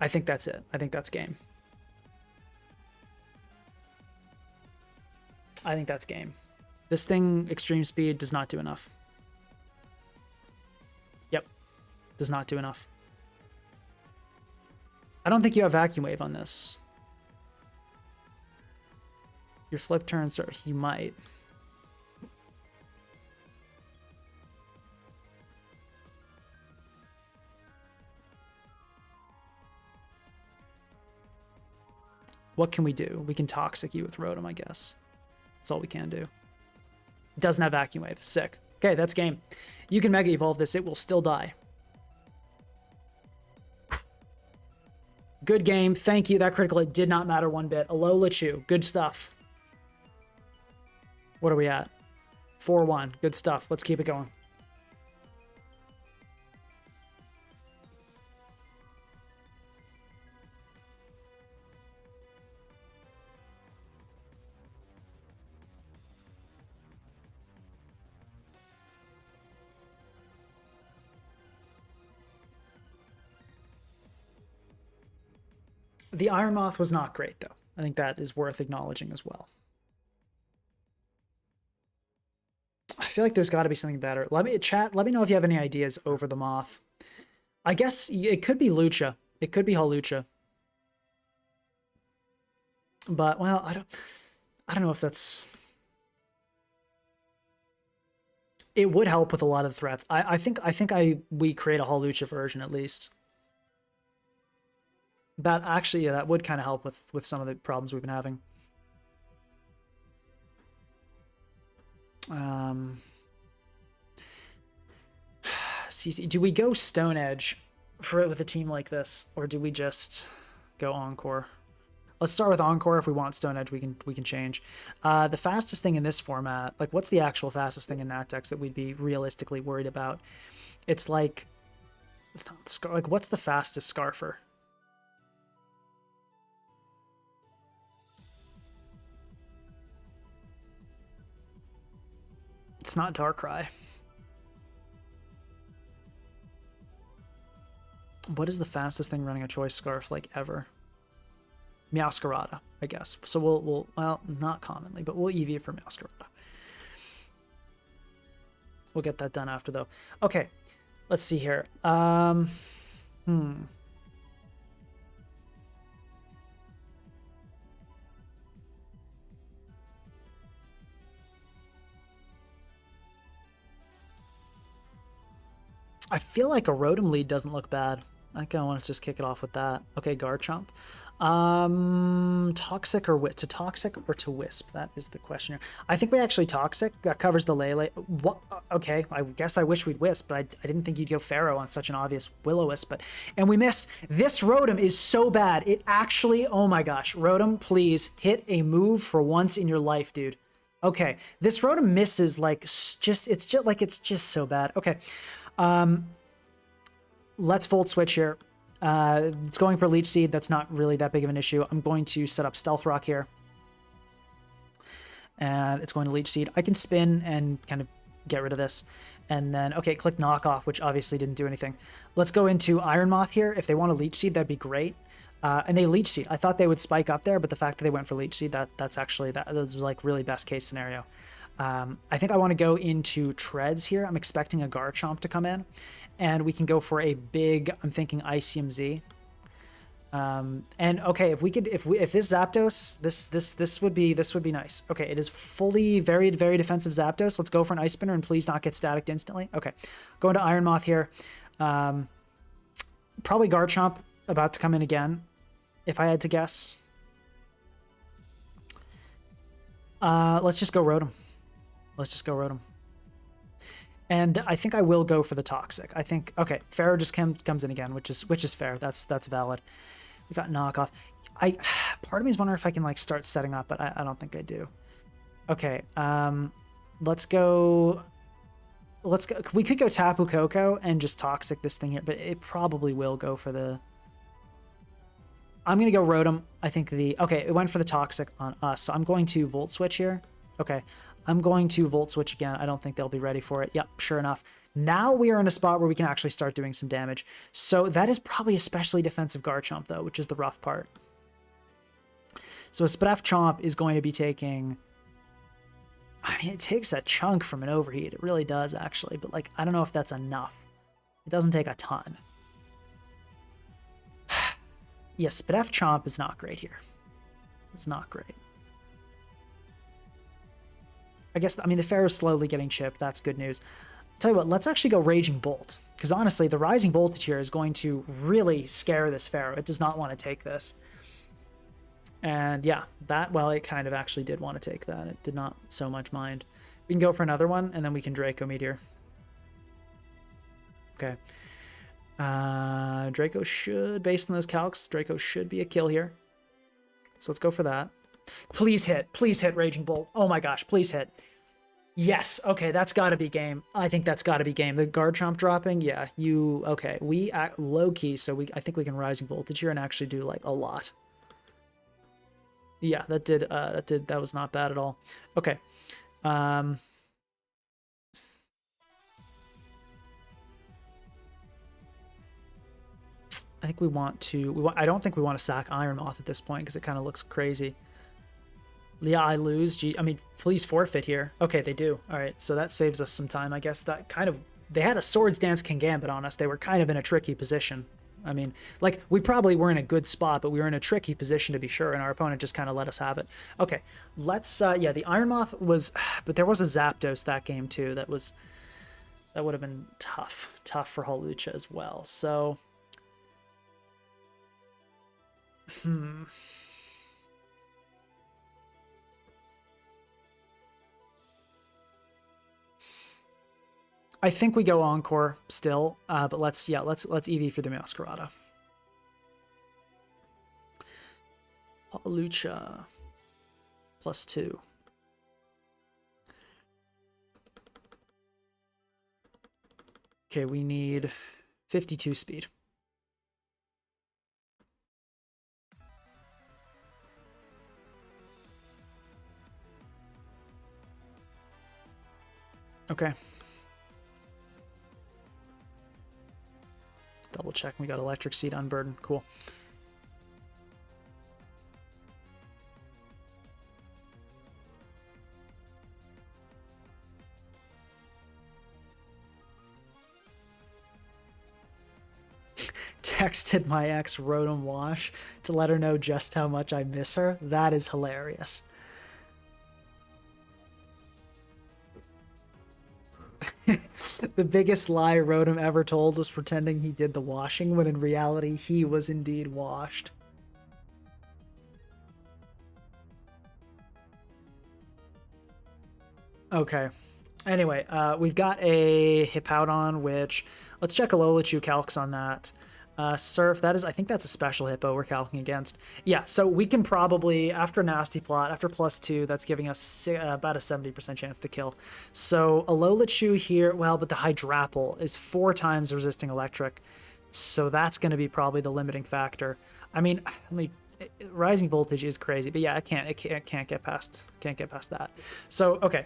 I think that's it. I think that's game. I think that's game. This thing, extreme speed, does not do enough. Yep. Does not do enough. I don't think you have Vacuum Wave on this. Your flip turns are... You might. What can we do? We can Toxic you with Rotom, I guess. That's all we can do. Doesn't have Vacuum Wave. Sick. Okay, that's game. You can Mega Evolve this. It will still die. Good game. Thank you. That critical hit did not matter one bit. Hawlucha. Good stuff. What are we at? 4-1. Good stuff. Let's keep it going. The Iron Moth was not great, though. I think that is worth acknowledging as well. I feel like there's got to be something better. Let me know if you have any ideas over the Moth. I guess it could be Lucha. It could be Hawlucha. But, well, I don't know if that's... It would help with a lot of threats. I think we create a Hawlucha version at least. That actually, yeah, that would kind of help with some of the problems we've been having. Do we go Stone Edge with a team like this, or do we just go Encore? Let's start with Encore. If we want Stone Edge, we can change. The fastest thing in this format, like what's the actual fastest thing in NatDex that we'd be realistically worried about? It's like, it's not like what's the fastest Scarfer? It's not Darkrai. What is the fastest thing running a Choice Scarf like ever? Meowscarada, I guess. So we'll well, not commonly, but we'll EV for Meowscarada. We'll get that done after though. Okay, let's see here. I feel like a Rotom lead doesn't look bad. I think I want to just kick it off with that. Okay, Garchomp. Toxic or to Toxic or to Wisp? That is the question here. I think we actually Toxic. That covers the Lele. What? Okay, I guess I wish we'd Wisp, but I didn't think you'd go Pharaoh on such an obvious Will-O-Wisp. And we miss. This Rotom is so bad. It actually, oh my gosh. Rotom, please hit a move for once in your life, dude. Okay, this Rotom misses like it's just so bad. Okay. Let's Volt Switch here. It's going for Leech Seed. That's not really that big of an issue. I'm going to set up Stealth Rock here. And it's going to Leech Seed. I can spin and kind of get rid of this. And then, okay, click knockoff, which obviously didn't do anything. Let's go into Iron Moth here. If they want to Leech Seed, that'd be great. And they Leech Seed. I thought they would spike up there, but the fact that they went for Leech Seed, that's actually, that was like really best case scenario. I think I want to go into Treads here. I'm expecting a Garchomp to come in, and we can go for a big, I'm thinking Icium Z. And okay, if this Zapdos, this would be nice. Okay, it is fully very defensive Zapdos. Let's go for an Ice Spinner and please not get staticked instantly. Okay, going to Iron Moth here. Probably Garchomp about to come in again, if I had to guess. Let's just go Rotom. Let's just go Rotom. And I think I will go for the Toxic. I think, okay, Pharaoh just comes in again, which is fair. That's valid. We got knockoff. Part of me is wondering if I can like start setting up, but I don't think I do. Okay, let's go. We could go Tapu Koko and just Toxic this thing here, but it probably will go for the. I'm gonna go Rotom. I think okay, it went for the Toxic on us, so I'm going to Volt Switch here. Okay, I'm going to Volt Switch again. I don't think they'll be ready for it. Yep, sure enough. Now we are in a spot where we can actually start doing some damage. So that is probably especially defensive Garchomp, though, which is the rough part. So a Spadef Chomp is going to be taking... I mean, it takes a chunk from an Overheat. It really does, actually. But, like, I don't know if that's enough. It doesn't take a ton. Yeah, Spadef Chomp is not great here. It's not great. I guess, I mean, the Pharaoh's slowly getting chipped. That's good news. Tell you what, let's actually go Raging Bolt. Because honestly, the Rising Voltage here is going to really scare this Pharaoh. It does not want to take this. And yeah, well, it kind of actually did want to take that. It did not so much mind. We can go for another one, and then we can Draco Meteor. Okay. Draco should, based on those calcs, Draco should be a kill here. So let's go for that. Please hit. Please hit Raging Bolt. Oh my gosh, please hit. Yes. Okay, that's got to be game. I think that's got to be game. The Garchomp dropping, yeah. Okay, we act low-key, so I think we can Rising Voltage here and actually do, like, a lot. Yeah, that was not bad at all. Okay. I think we want to... I don't think we want to sack Iron Moth at this point because it kind of looks crazy. Yeah, I lose. Gee, I mean, please forfeit here. Okay, they do. All right, so that saves us some time, I guess. That kind of... They had a Swords Dance Kingambit on us. They were kind of in a tricky position. I mean, like, we probably were in a good spot, but we were in a tricky position to be sure, and our opponent just kind of let us have it. Okay, let's... yeah, the Iron Moth was... But there was a Zapdos that game, too. That would have been tough. Tough for Hawlucha as well. So... I think we go Encore still, but let's EV for the Masquerada. Hawlucha +2. Okay, we need 52 speed. Okay. Double check. We got Electric Seed Unburden. Cool. Texted my ex Rotom Wash to let her know just how much I miss her. That is hilarious. The biggest lie Rotom ever told was pretending he did the washing, when in reality he was indeed washed. Okay. Anyway, we've got a Hippowdon, which... Let's check a Lolachu calcs on that. Surf, I think that's a special Hippo we're calcing against. Yeah, so we can probably, after Nasty Plot, after +2, that's giving us about a 70% chance to kill. So a Lolachu here, well, but the Hydrapple is 4 times resisting electric. So that's going to be probably the limiting factor. I mean, Rising Voltage is crazy, but yeah, it can't get past that. So, okay.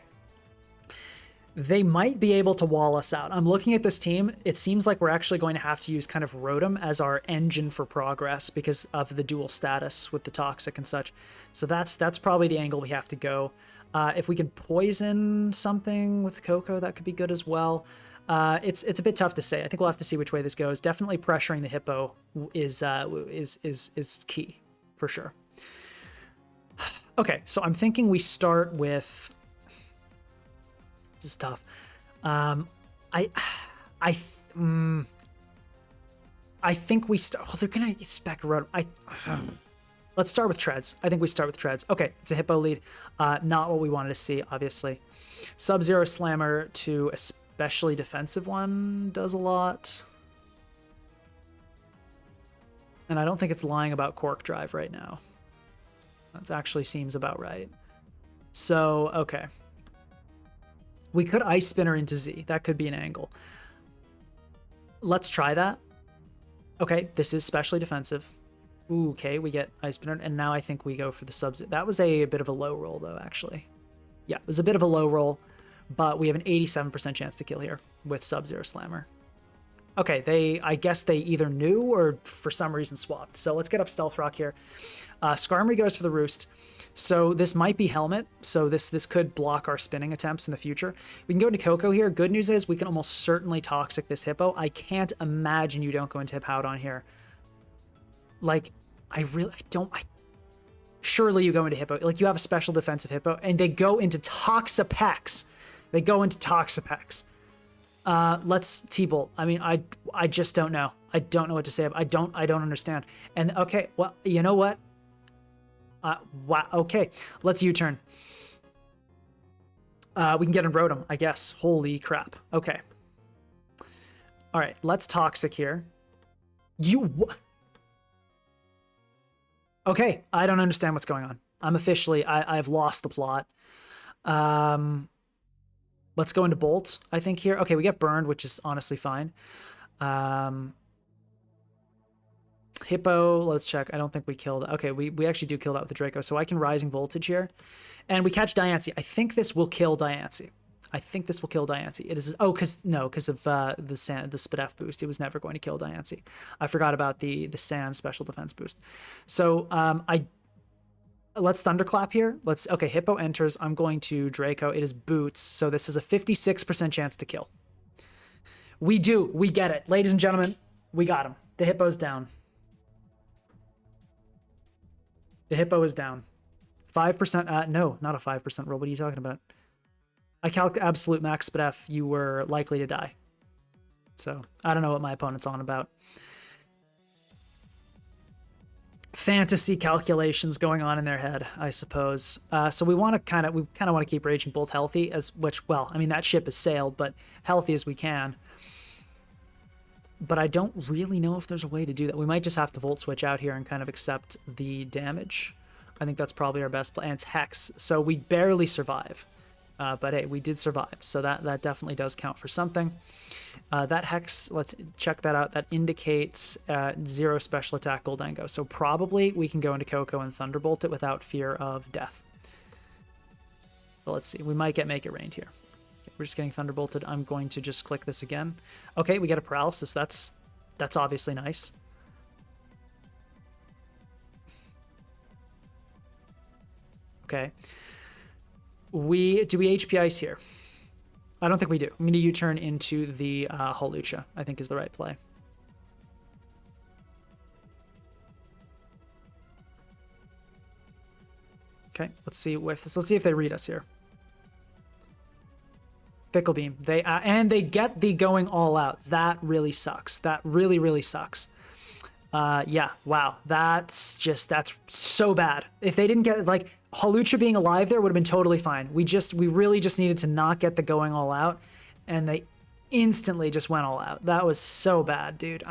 They might be able to wall us out. I'm looking at this team. It seems like we're actually going to have to use kind of Rotom as our engine for progress because of the dual status with the Toxic and such. So that's probably the angle we have to go. If we could poison something with Coco, that could be good as well. It's a bit tough to say. I think we'll have to see which way this goes. Definitely pressuring the Hippo is key for sure. Okay, so I'm thinking we start with. This is tough. I think we start. Oh, they're gonna expect Rotom. Let's start with Treads. I think we start with Treads. Okay, it's a Hippo lead. Not what we wanted to see, obviously. Sub-Zero Slammer to especially defensive one does a lot. And I don't think it's lying about Cork Drive right now. That actually seems about right. So, okay. We could Ice Spinner into Z. That could be an angle. Let's try that. Okay, this is specially defensive. Ooh, okay, we get Ice Spinner, and now I think we go for the subs. That was a bit of a low roll, though, actually. Yeah, it was a bit of a low roll, but we have an 87% chance to kill here with Sub-Zero Slammer. Okay, I guess they either knew or for some reason swapped. So let's get up Stealth Rock here. Skarmory goes for the Roost. So this might be Helmet, so this could block our spinning attempts in the future. We can go into Coco here. Good news is we can almost certainly Toxic this Hippo. I can't imagine you don't go into Hippowdon here. Like, surely you go into Hippo. Like, you have a special defensive Hippo, and they go into Toxapex. They go into Toxapex. Let's T-Bolt. I mean, I just don't know. I don't know what to say. I don't understand. And okay, well, you know what? Wow. Okay, let's U-turn. We can get in Rotom, I guess. Holy crap. Okay. All right, let's Toxic here. Okay, I don't understand what's going on. I'm officially, I've lost the plot. Let's go into Bolt, I think, here. Okay, we get burned, which is honestly fine. Hippo, let's check. I don't think we killed. Okay, we actually do kill that with the Draco, so I can Rising Voltage here. And we catch Diancie. I think this will kill Diancie. It is, oh, because of the Spadef boost. It was never going to kill Diancie. I forgot about the Sand special defense boost. So let's Thunderclap here. Okay, Hippo enters. I'm going to Draco. It is Boots, so this is a 56% chance to kill. We get it. Ladies and gentlemen, we got him. The Hippo's down. The Hippo is down. 5%, no, not a 5% roll. What are you talking about? I calc absolute max Spadef, you were likely to die. So, I don't know what my opponent's on about. Fantasy calculations going on in their head, I suppose. So we kind of want to keep Raging Bolt healthy, well, I mean, that ship has sailed, but healthy as we can. But I don't really know if there's a way to do that. We might just have to Volt Switch out here and kind of accept the damage. I think that's probably our best play. And it's Hex, so we barely survive. But hey, we did survive, so that definitely does count for something. That Hex, let's check that out. That indicates 0 special attack Goldengo. So probably we can go into Coco and Thunderbolt it without fear of death. But let's see. We might get Make It Rain here. Okay, we're just getting Thunderbolted. I'm going to just click this again. Okay, we get a Paralysis. That's obviously nice. Okay. Do we HP Ice here? I don't think we do. I'm going to U-turn into the Hawlucha, I think is the right play. Okay, let's see if they read us here. Fickle Beam. And they get the going all out. That really sucks. That really, really sucks. Yeah, wow. That's so bad. If they didn't get, like, Hawlucha being alive there would have been totally fine. We really just needed to not get the going all out, and they instantly just went all out. That was so bad, dude.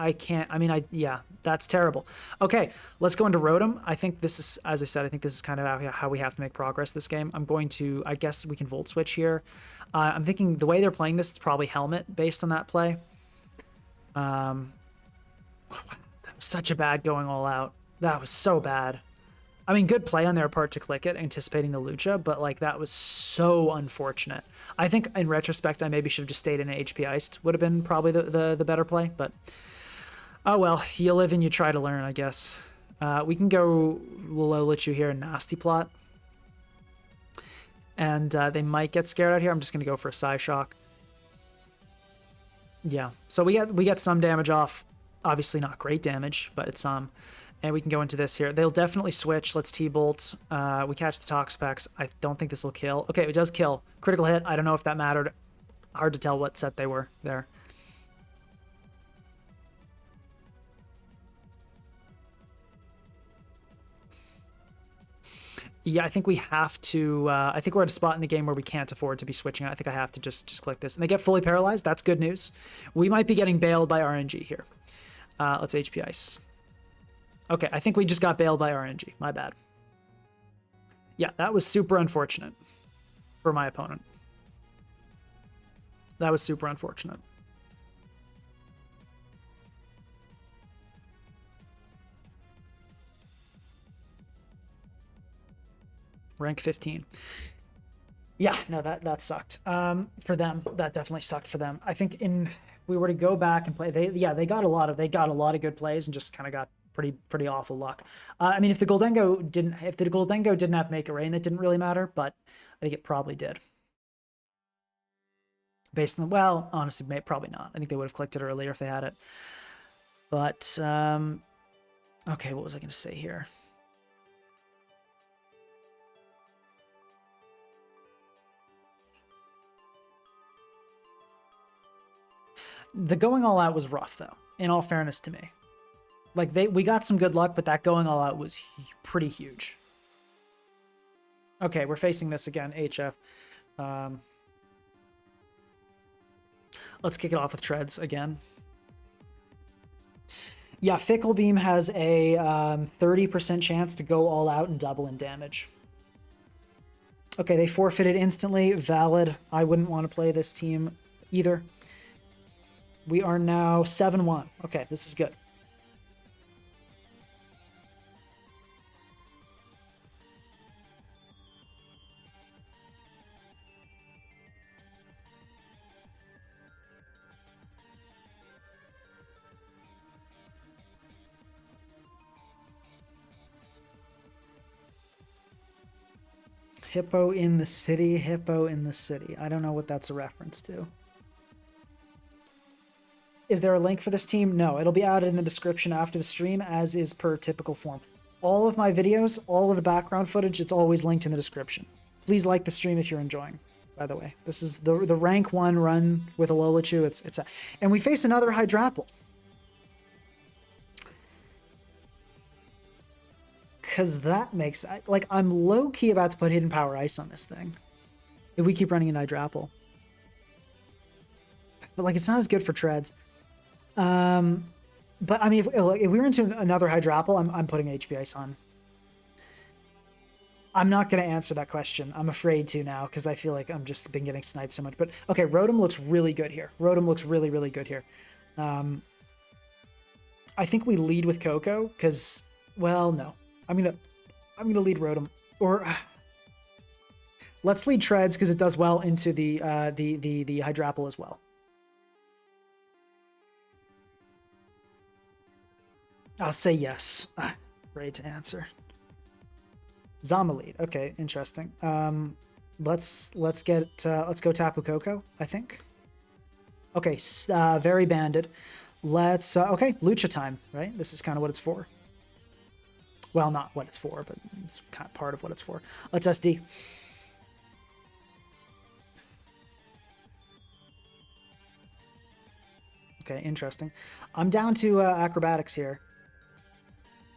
Yeah, that's terrible. Okay, let's go into Rotom. I think this is, as I said, I think this is kind of how we have to make progress this game. I guess we can Volt Switch here. I'm thinking the way they're playing this, it's probably Helmet based on that play. That was such a bad going all out. That was so bad. I mean, good play on their part to click it, anticipating the Lucha, but like that was so unfortunate. I think in retrospect, I maybe should have just stayed in an HP Iced. Would have been probably the better play, but oh well, you live and you try to learn, I guess. We can go Hawlucha here and Nasty Plot. And they might get scared out here. I'm just going to go for a Psy Shock. Yeah, so we get some damage off. Obviously not great damage, but it's some. And we can go into this here. They'll definitely switch. Let's T-Bolt. We catch the Toxapex. I don't think this will kill. Okay, it does kill. Critical hit. I don't know if that mattered. Hard to tell what set they were there. Yeah, I think we have to... I think we're at a spot in the game where we can't afford to be switching. I think I have to just click this. And they get fully paralyzed. That's good news. We might be getting bailed by RNG here. Let's HP Ice. Okay, I think we just got bailed by RNG. My bad. Yeah, that was super unfortunate for my opponent. That was super unfortunate. Rank 15. Yeah, no, that sucked. For them, that definitely sucked for them. I think if we were to go back and play, they got a lot of good plays and just kind of got pretty awful luck. I mean, if the Goldengo didn't have Make It Rain, that didn't really matter, but I think it probably did. Based on well, honestly, probably not. I think they would have clicked it earlier if they had it. But okay, what was I going to say here? The going all out was rough, though, in all fairness to me. Like, we got some good luck, but that going all out was pretty huge. Okay, we're facing this again, HF. Let's kick it off with Treads again. Yeah, Fickle Beam has a 30% chance to go all out and double in damage. Okay, they forfeited instantly. Valid. I wouldn't want to play this team either. We are now 7-1. Okay, this is good. Hippo in the city, hippo in the city. I don't know what that's a reference to. Is there a link for this team? No, it'll be added in the description after the stream, as is per typical form. All of my videos, all of the background footage, it's always linked in the description. Please like the stream if you're enjoying, by the way. This is the rank 1 run with a Hawlucha. And we face another Hydrapple. Because that makes... Like, I'm low-key about to put Hidden Power Ice on this thing. If we keep running an Hydrapple. But, like, it's not as good for Treads. But, I mean, if we were into another Hydrapple, I'm putting HP Ice on. I'm not going to answer that question. I'm afraid to now, because I feel like I'm just been getting sniped so much. But, okay, Rotom looks really good here. Rotom looks really, really good here. I think we lead with Coco, because... Well, no. I'm gonna lead Rotom, or let's lead Treads because it does well into the Hydrapple as well. I'll say yes. Ready to answer. Zama lead. Okay, interesting. Let's go Tapu Koko, I think. Okay, very banded. Let's okay, Lucha time, right? This is kind of what it's for. Well, not what it's for, but it's kind of part of what it's for. Let's SD. Okay, interesting. I'm down to acrobatics here.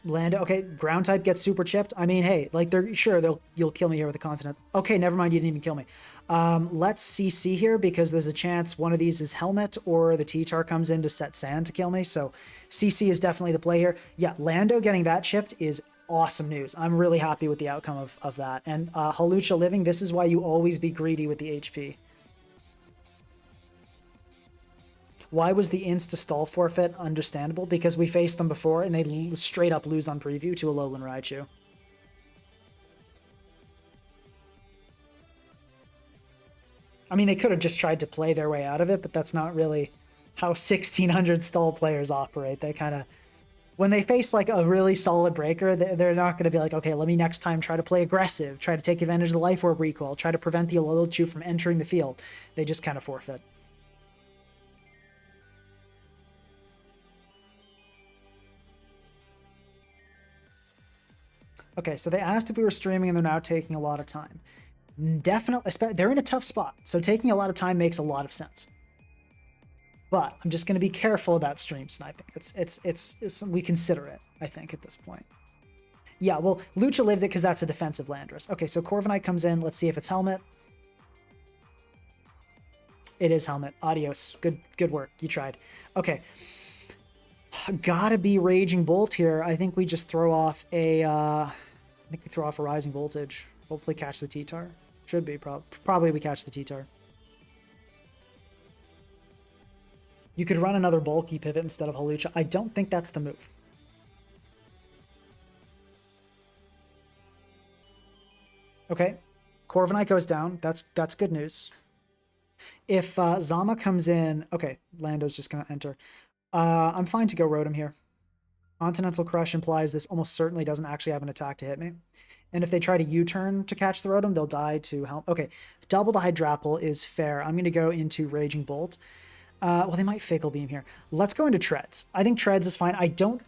Land. Okay, ground type gets super chipped. I mean, hey, like you'll kill me here with a continent. Okay, never mind, you didn't even kill me. Let's CC here because there's a chance one of these is helmet or the T-Tar comes in to set sand to kill me. So CC is definitely the play here. Yeah, Lando getting that chipped is awesome news. I'm really happy with the outcome of that. And Hawlucha living, this is why you always be greedy with the HP. Why was the insta-stall forfeit understandable? Because we faced them before and they straight up lose on preview to a Alolan Raichu. I mean, they could have just tried to play their way out of it, but that's not really how 1600 stall players operate. They kind of, when they face like a really solid breaker, they're not going to be like, okay, let me next time try to play aggressive, try to take advantage of the life orb recoil, try to prevent the Hawlucha from entering the field. They just kind of forfeit. Okay, so they asked if we were streaming and they're now taking a lot of time. Definitely, they're in a tough spot, so taking a lot of time makes a lot of sense. But I'm just going to be careful about stream sniping. It's we consider it, I think, at this point. Yeah, well, Lucha lived it because that's a defensive Landorus. Okay, so Corviknight comes in. Let's see if it's Helmet. It is Helmet. Adios. Good work. You tried. Okay. Gotta be Raging Bolt here. I think we just throw off a... I think we throw off a Rising Voltage. Hopefully catch the T-Tar. Should be. Probably we catch the T-Tar. You could run another bulky pivot instead of Hawlucha. I don't think that's the move. Okay. Corviknight goes down. That's good news. If Zama comes in... Okay, Lando's just going to enter. I'm fine to go Rotom here. Continental Crush implies this almost certainly doesn't actually have an attack to hit me. And if they try to U-turn to catch the Rotom, they'll die to help. Okay, double the Hydrapple is fair. I'm going to go into Raging Bolt. Well, they might Fickle Beam here. Let's go into Treads. I think Treads is fine. I don't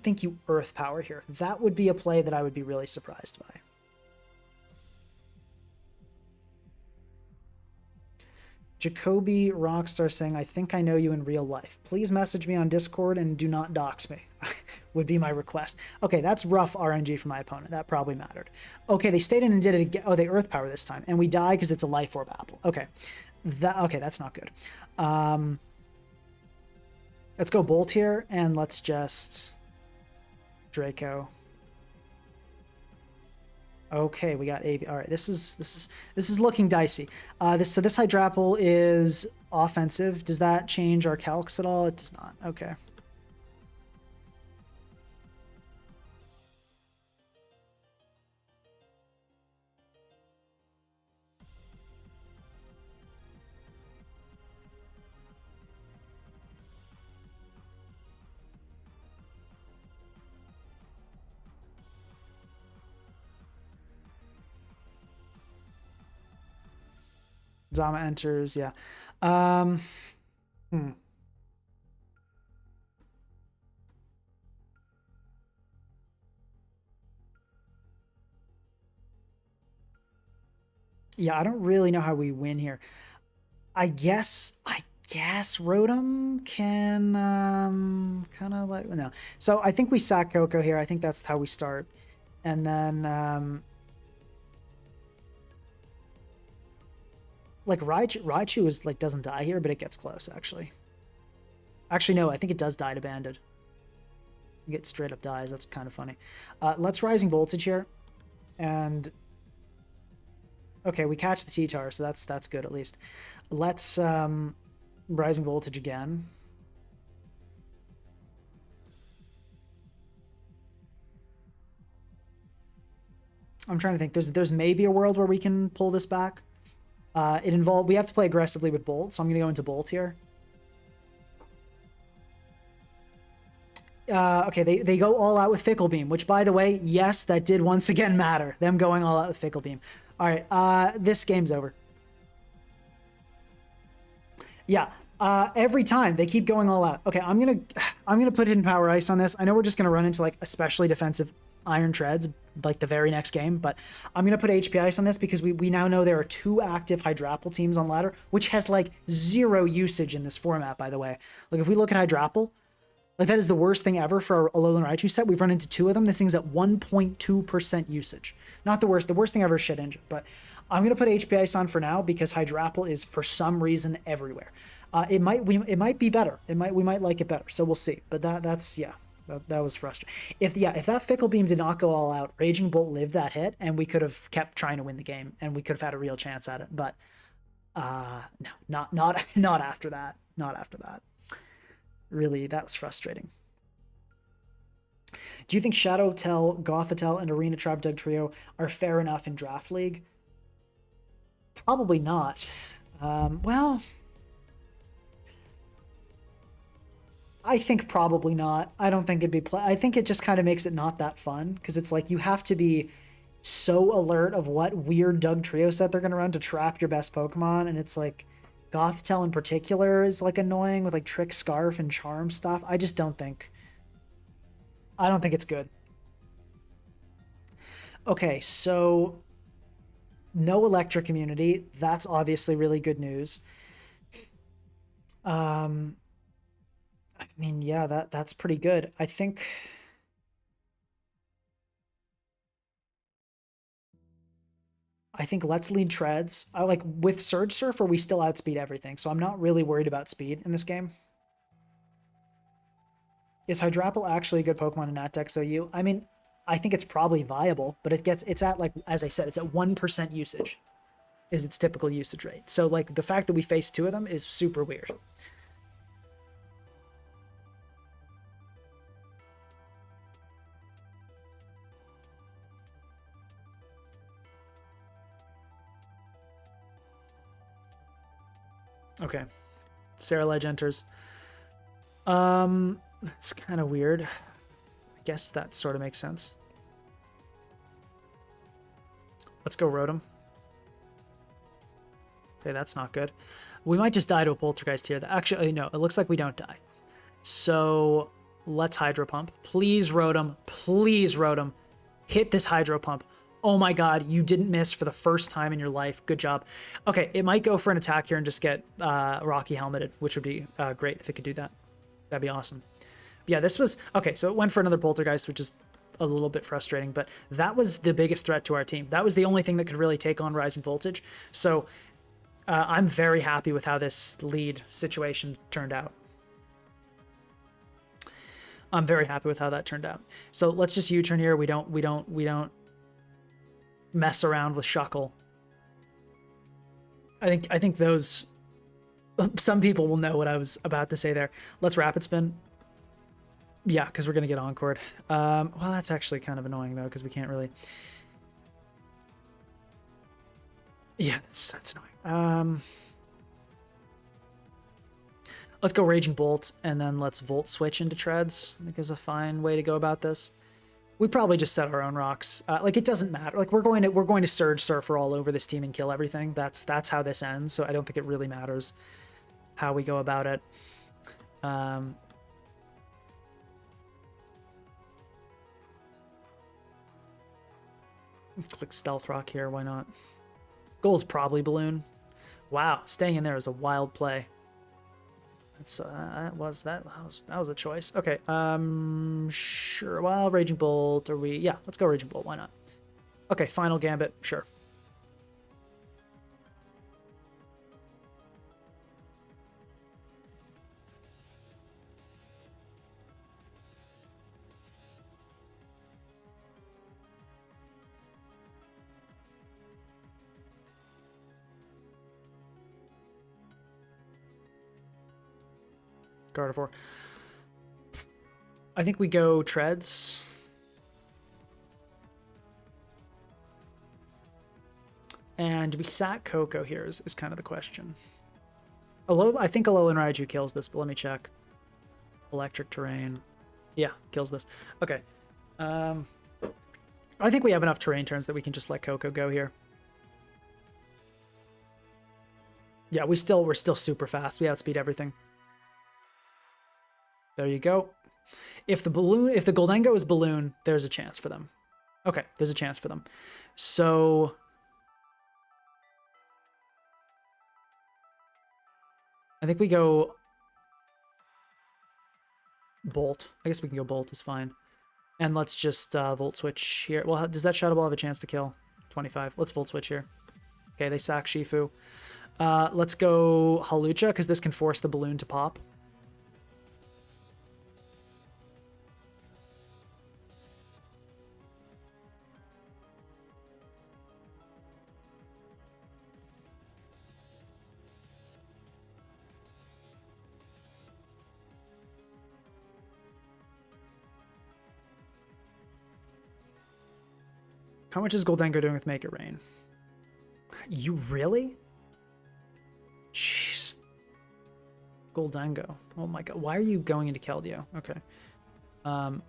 think you Earth Power here. That would be a play that I would be really surprised by. Jacoby Rockstar saying, I think I know you in real life. Please message me on Discord and do not dox me, would be my request. Okay, that's rough RNG for my opponent. That probably mattered. Okay, they stayed in and did it again. Oh, they Earth Power this time. And we die because it's a Life Orb Apple. Okay, okay, that's not good. Let's go Bolt here, and let's just Draco. Okay, we got AV. All right, this is looking dicey. So this Hydrapple is offensive. Does that change our calcs at all? It does not. Okay. Zama enters, yeah. Yeah, I don't really know how we win here. I guess Rotom can kind of like no. So I think we sack Coco here. I think that's how we start. And then like Raichu is like doesn't die here, but it gets close actually. Actually, no, I think it does die to Banded. It straight up dies. That's kind of funny. Let's Rising Voltage here, and okay, we catch the T-Tar, so that's good at least. Let's Rising Voltage again. I'm trying to think. There's maybe a world where we can pull this back. We have to play aggressively with Bolt, so I'm going to go into Bolt here. Okay, they go all out with Fickle Beam, which, by the way, yes, that did once again matter. Them going all out with Fickle Beam. All right, this game's over. Yeah, every time they keep going all out. Okay, I'm gonna put Hidden Power Ice on this. I know we're just gonna run into like especially defensive Iron Treads like the very next game, but I'm gonna put HP Ice on this because we now know there are 2 active Hydrapple teams on ladder, which has like 0 usage in this format, by the way. Like if we look at Hydrapple, like that is the worst thing ever for a Alolan Raichu set. We've run into 2 of them. This thing's at 1.2% usage. Not the worst. The worst thing ever is Shit Engine, but I'm gonna put HP Ice on for now because Hydrapple is for some reason everywhere. It might be better. We might like it better. So we'll see. But that's yeah. That was frustrating. If that Fickle Beam did not go all out, Raging Bolt lived that hit, and we could have kept trying to win the game, and we could have had a real chance at it. But no, not after that. Not after that. Really, that was frustrating. Do you think Shadowtell, Gothitelle, and Arena Trap Dug Trio are fair enough in Draft League? Probably not. Well, I think probably not. I don't think it'd be I think it just kind of makes it not that fun because it's like you have to be so alert of what weird Doug Trio set they're gonna run to trap your best Pokemon, and it's like Gothitelle in particular is like annoying with like Trick, Scarf, and Charm stuff. I just don't think. I don't think it's good. Okay, so no electric immunity. That's obviously really good news. I mean, yeah, that's pretty good. I think let's lead treads. I like with Surge Surfer, we still outspeed everything, so I'm not really worried about speed in this game. Is Hydrapple actually a good Pokemon in NatDex OU? I mean, I think it's probably viable, but it's at like, as I said, it's at 1% usage is its typical usage rate. So like the fact that we face two of them is super weird. Okay. Sarah Ledge enters. That's kind of weird. I guess that sort of makes sense. Let's go Rotom. Okay, that's not good. We might just die to a Poltergeist here. Actually, no, it looks like we don't die. So let's Hydro Pump. Please, Rotom. Please, Rotom. Hit this Hydro Pump. Oh my god, you didn't miss for the first time in your life. Good job. Okay, it might go for an attack here and just get Rocky helmeted, which would be great if it could do that. That'd be awesome. Yeah, this was... Okay, so it went for another Poltergeist, which is a little bit frustrating, but that was the biggest threat to our team. That was the only thing that could really take on Rising Voltage. So I'm very happy with how this lead situation turned out. I'm very happy with how that turned out. So let's just U-turn here. We don't mess around with Shuckle. I think those... Some people will know what I was about to say there. Let's Rapid Spin. Yeah, because we're going to get Encored. Well, that's actually kind of annoying, though, because we can't really... Yeah, that's annoying. Let's go Raging Bolt, and then let's Volt Switch into Treads. I think is a fine way to go about this. We probably just set our own rocks. Like, it doesn't matter. Like, we're going to Surge Surfer all over this team and kill everything. That's how this ends, so I don't think it really matters how we go about it. Let's click Stealth Rock here. Why not? Goal is probably Balloon. Wow, staying in there is a wild play. That's that was a choice. Okay, sure. Well, Raging Bolt, or we... Yeah, let's go Raging Bolt. Why not? Okay, Final Gambit. Sure. Gardevoir. I think we go Treads. And do we sack Coco here is kind of the question. I think Alolan Raiju kills this, but let me check. Electric Terrain. Yeah, kills this. Okay. I think we have enough terrain turns that we can just let Coco go here. Yeah, we're still super fast. We outspeed everything. There you go. If the Goldengo is Balloon, there's a chance for them. Okay, there's a chance for them. So I think we go Bolt. I guess we can go Bolt is fine. And let's just Volt Switch here. Well, does that Shadow Ball have a chance to kill? 25. Let's Volt Switch here. Okay, they sack Shifu. Let's go Hawlucha, because this can force the Balloon to pop. How much is Goldengo doing with Make It Rain? You really? Goldango. Oh my god. Why are you going into Keldeo? Okay.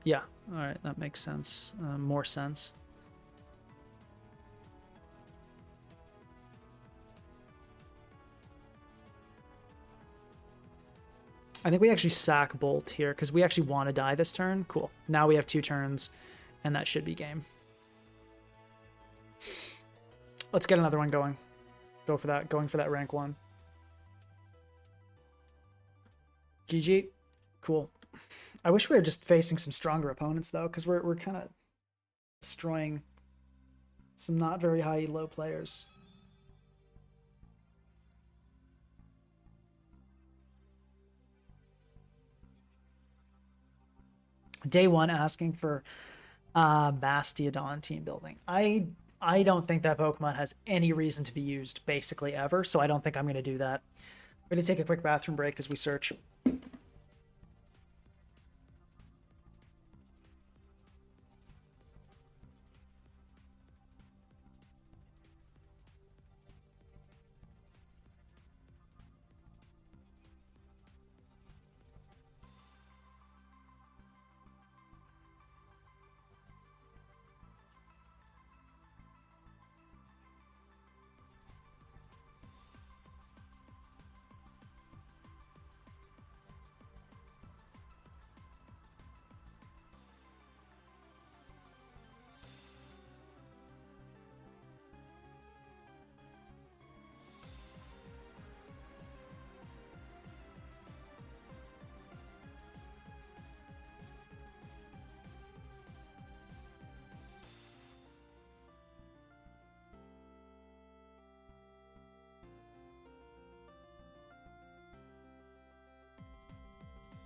Yeah. All right. That makes sense. More sense. I think we actually sack Bolt here because we actually want to die this turn. Cool. Now we have 2 turns, and that should be game. Let's get another one going. Go for that. Going for that rank 1. GG. Cool. I wish we were just facing some stronger opponents, though, because we're kind of destroying some not very high elo players. Day 1 asking for Bastiodon team building. I don't think that Pokemon has any reason to be used basically ever, so I don't think I'm going to do that. We're going to take a quick bathroom break as we search.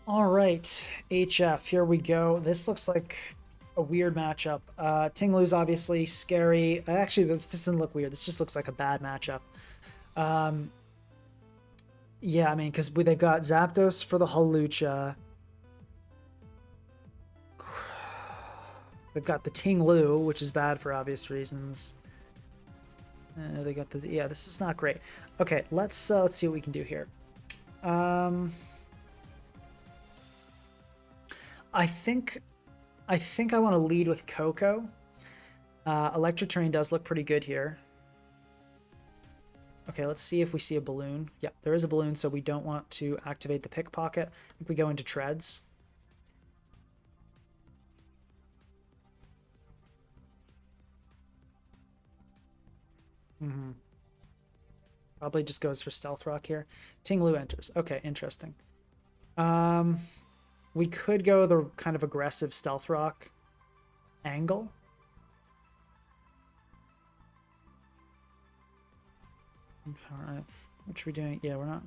All right, HF, here we go. This looks like a weird matchup. Tinglu's obviously scary. Actually, this doesn't look weird. This just looks like a bad matchup. Yeah, I mean, because they've got Zapdos for the Hawlucha. They've got the Tinglu, which is bad for obvious reasons. They got this. Yeah, this is not great. Okay, let's see what we can do here. I think I want to lead with Coco. Electric Terrain does look pretty good here. Okay, let's see if we see a balloon. Yeah, there is a balloon, so we don't want to activate the Pickpocket. I think we go into Treads. Probably just goes for Stealth Rock here. Tinglu enters. Okay, interesting. We could go the kind of aggressive Stealth Rock angle. All right. What are we doing? Yeah, we're not.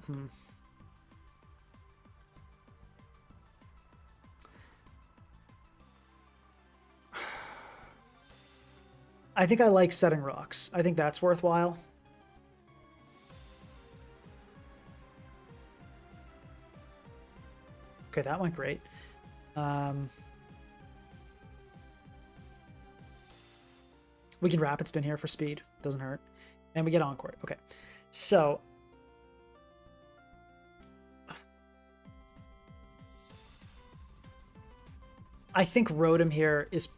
I think I like setting rocks. I think that's worthwhile. Okay, that went great. We can Rapid Spin here for speed. Doesn't hurt. And we get Encore. Okay. So I think Rotom here is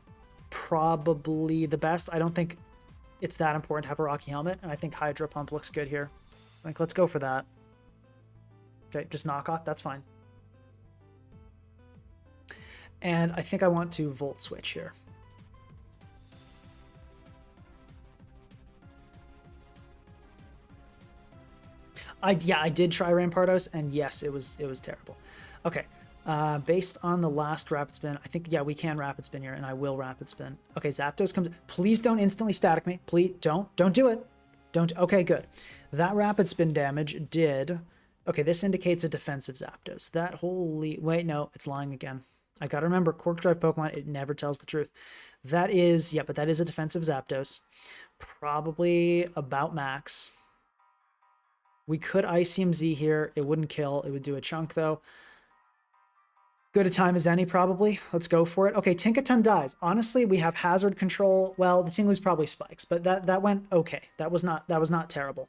probably the best. I don't think it's that important to have a Rocky Helmet, and I think Hydro Pump looks good here. Like, let's go for that. Okay, just knock off. That's fine. And I think I want to Volt Switch here. I did try Rampardos, and yes, it was terrible. Okay, based on the last Rapid Spin, I think, yeah, we can Rapid Spin here, and I will Rapid Spin. Okay, Zapdos comes. Please don't instantly static me. Please don't do it. Don't. Okay, good. That Rapid Spin damage did. Okay, this indicates a defensive Zapdos. That holy wait, no, it's lying again. I gotta remember, Quark Drive Pokemon, it never tells the truth. That is, yeah, but that is a defensive Zapdos. Probably about max. We could Icium Z here. It wouldn't kill. It would do a chunk, though. Good a time as any, probably. Let's go for it. Okay, Tinkaton dies. Honestly, we have hazard control. Well, the Tinglu's probably spikes, but that went okay. That was not terrible.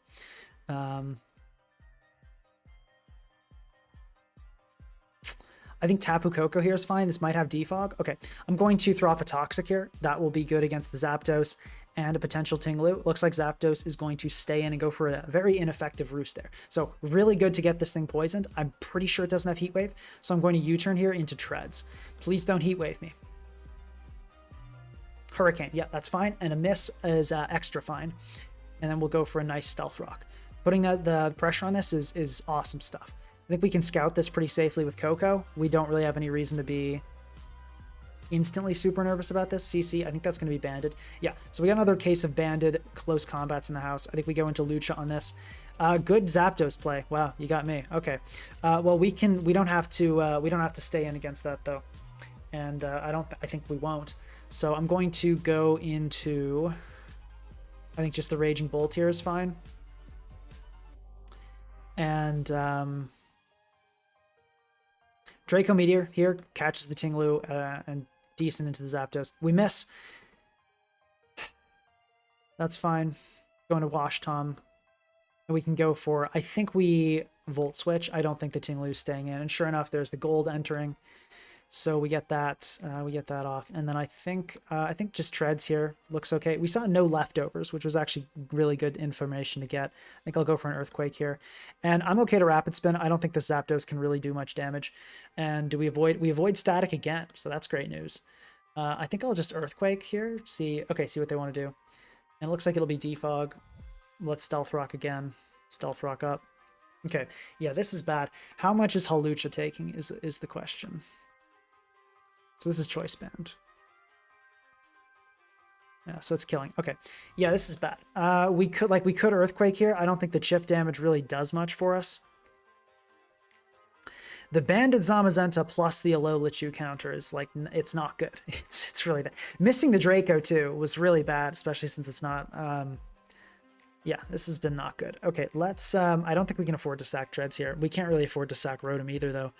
I think Tapu Koko here is fine. This might have Defog. Okay, I'm going to throw off a Toxic here. That will be good against the Zapdos and a potential Tinglu. Looks like Zapdos is going to stay in and go for a very ineffective Roost there. So really good to get this thing poisoned. I'm pretty sure it doesn't have Heat Wave, so I'm going to U-turn here into Treads. Please don't Heat Wave me. Hurricane, yeah, that's fine. And a miss is extra fine. And then we'll go for a nice Stealth Rock. Putting the pressure on this is awesome stuff. I think we can scout this pretty safely with Coco. We don't really have any reason to be instantly super nervous about this. CC, I think that's going to be banded. Yeah, so we got another case of banded close combats in the house. I think we go into Lucha on this. Good Zapdos play. Wow, you got me. Okay. Well, we don't have to stay in against that though. And I think we won't. So I'm going to go into, I think just the Raging Bolt here is fine. And Draco Meteor here catches the Tinglu and decent into the Zapdos. We miss. That's fine. Going to Wash Tom. And we can go for, I think we Volt Switch. I don't think the Tinglu's staying in. And sure enough, there's the gold entering. So we get that off. And then I think just Treads here looks okay. We saw no leftovers, which was actually really good information to get. I think I'll go for an Earthquake here. And I'm okay to Rapid Spin. I don't think the Zapdos can really do much damage. And we avoid static again, so that's great news. I think I'll just Earthquake here. See what they want to do. And it looks like it'll be Defog. Let's Stealth Rock again. Stealth Rock up. Okay, yeah, this is bad. How much is Hawlucha taking is the question. So this is Choice Band. Yeah, so it's killing. Okay. Yeah, this is bad. We could Earthquake here. I don't think the chip damage really does much for us. The banded Zamazenta plus the Alola counter is like, it's not good. It's really bad. Missing the Draco too was really bad, especially since it's not, yeah, this has been not good. Okay, let's, I don't think we can afford to sack Treads here. We can't really afford to sack Rotom either though.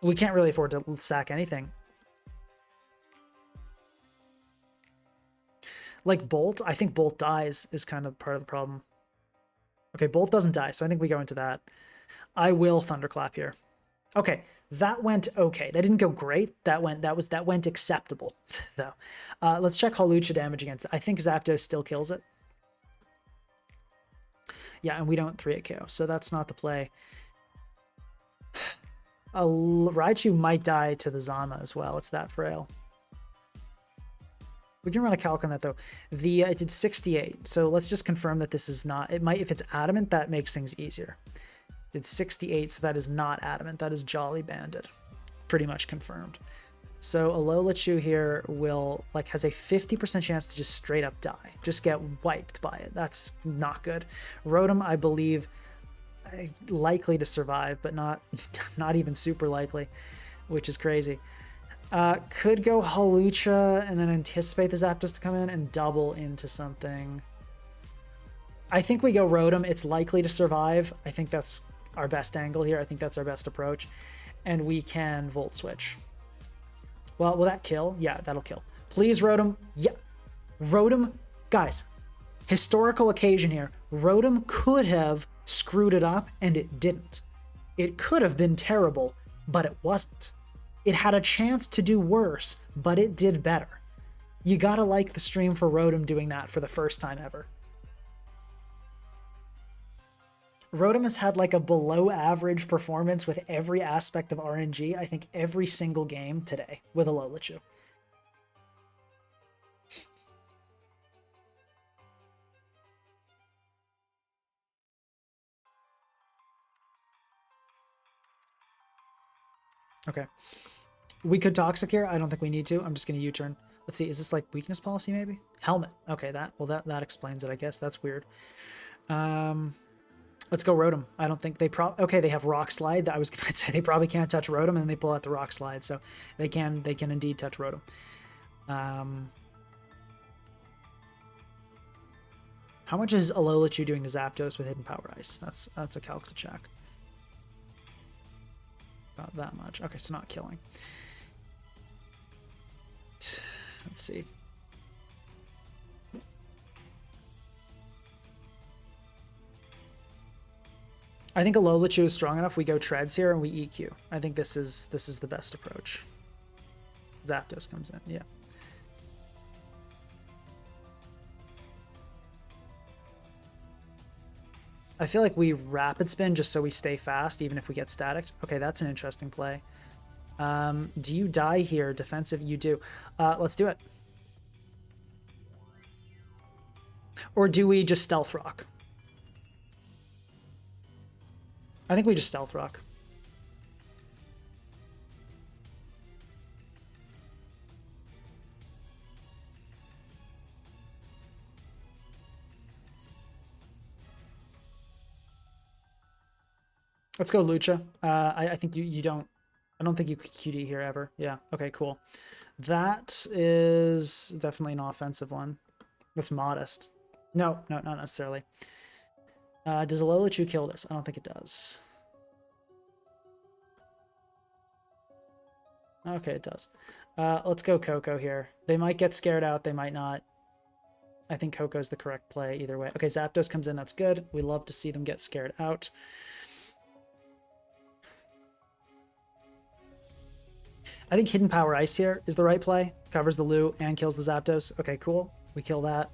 We can't really afford to sack anything. Like Bolt, I think Bolt dies is kind of part of the problem. Okay, Bolt doesn't die, so I think we go into that. I will Thunderclap here. Okay, that went okay. That didn't go great. That went acceptable though. Let's check Hawlucha damage against it. I think Zapdos still kills it. Yeah, and we don't 3-8 KO, so that's not the play. Raichu might die to the Zama as well. It's that frail. We can run a calc on that though. It did 68, so let's just confirm that this is not. It might, if it's adamant, that makes things easier. It did 68, so that is not adamant. That is Jolly Banded. Pretty much confirmed. So Alola here will has a 50% chance to just straight up die, just get wiped by it. That's not good. Rotom, I believe, likely to survive, but not even super likely, which is crazy. Could go Hawlucha and then anticipate the Zapdos to come in and double into something. I think we go Rotom. It's likely to survive. I think that's our best angle here. I think that's our best approach. And we can Volt Switch. Well, will that kill? Yeah, that'll kill. Please, Rotom. Yeah. Rotom, guys, historical occasion here. Rotom could have screwed it up, and it didn't. It could have been terrible, but it wasn't. It had a chance to do worse, but it did better. You gotta like the stream for Rotom doing that for the first time ever. Rotom has had like a below average performance with every aspect of RNG, I think every single game today with Hawlucha. Okay. We could Toxic here. I don't think we need to. I'm just going to U-turn. Let's see. Is this like weakness policy maybe? Helmet. Okay, that explains it, I guess. That's weird. Let's go Rotom. I don't think they okay, they have Rock Slide. I was going to say they probably can't touch Rotom, and then they pull out the Rock Slide, so they can indeed touch Rotom. How much is Alola doing to Zapdos with Hidden Power Ice? That's a calc to check. Not that much. Okay, so not killing. Let's see. I think a Hawlucha is strong enough. We go treads here and we EQ. I think this is the best approach. Zapdos comes in, yeah. I feel like we rapid spin just so we stay fast, even if we get staticked. Okay, that's an interesting play. Do you die here? Defensive, you do. Let's do it. Or do we just Stealth Rock? I think we just Stealth Rock. Let's go Lucha. I think you don't... I don't think you QD here ever. Yeah, okay, cool. That is definitely an offensive one. That's modest. No, not necessarily. Does Hawlucha kill this? I don't think it does. Okay, it does. Let's go Coco here. They might get scared out, they might not. I think Coco's the correct play either way. Okay, Zapdos comes in, that's good. We love to see them get scared out. I think Hidden Power Ice here is the right play. Covers the Lu and kills the Zapdos. Okay, cool. We kill that.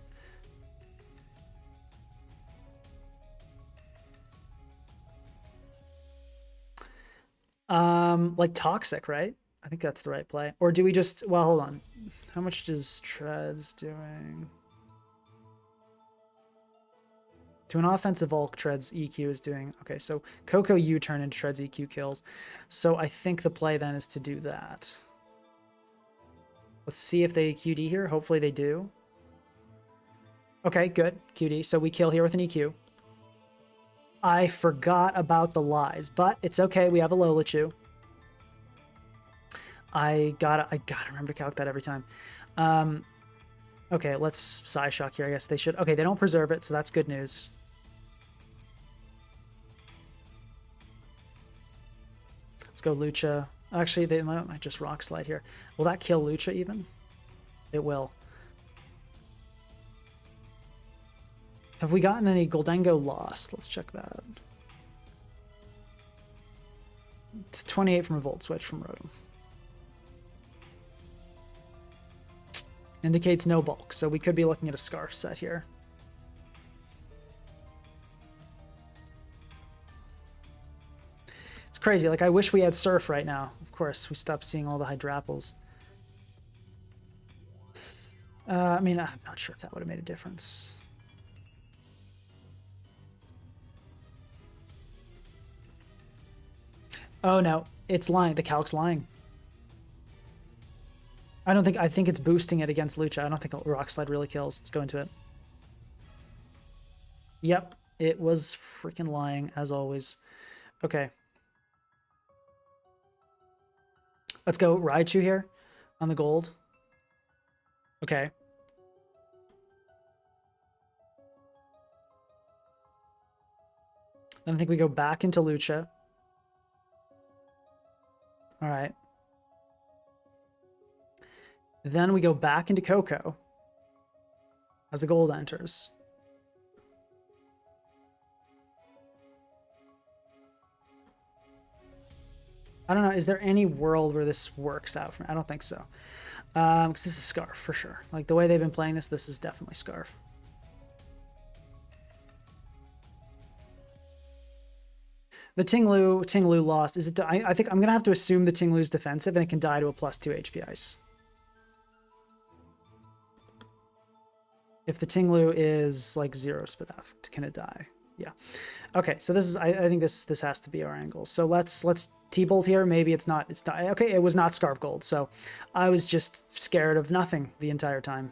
Like Toxic, right? I think that's the right play. Or do we just... Well, hold on. How much does Treads doing? To an offensive Volk, Treads EQ is doing... Okay, so Coco U-turn into Treads EQ kills. So I think the play then is to do that. Let's see if they QD here. Hopefully they do. Okay, good. QD. So we kill here with an EQ. I forgot about the lies, but it's okay. We have a Hawlucha. I gotta remember to calc that every time. Okay, let's Psyshock here. I guess they should. Okay, they don't preserve it, so that's good news. Let's go Lucha. Actually, they might just Rock Slide here. Will that kill Lucha even? It will. Have we gotten any Goldengo lost? Let's check that. It's 28 from a Volt Switch from Rotom. Indicates no bulk, so we could be looking at a Scarf set here. It's crazy. Like, I wish we had Surf right now. Of course, we stopped seeing all the Hydrapples. I mean, I'm not sure if that would have made a difference. Oh no, it's lying. The calc's lying. I think it's boosting it against Lucha. I don't think Rock Slide really kills. Let's go into it. Yep, it was freaking lying, as always. Okay. Let's go Raichu here on the gold. Okay. Then I think we go back into Lucha. All right. Then we go back into Coco as the gold enters. I don't know. Is there any world where this works out for me? I don't think so. Because this is Scarf for sure. Like the way they've been playing this, this is definitely Scarf. The Ting-Lu lost. Is it? I think I'm gonna have to assume the Ting-Lu's defensive and it can die to a +2 HP ice. If the Ting-Lu is like 0 Spadaf, can it die? Yeah. Okay, so this is I think this has to be our angle. So let's T-Bolt here. Maybe it's not. It's not. Okay, it was not Scarf Gold. So I was just scared of nothing the entire time.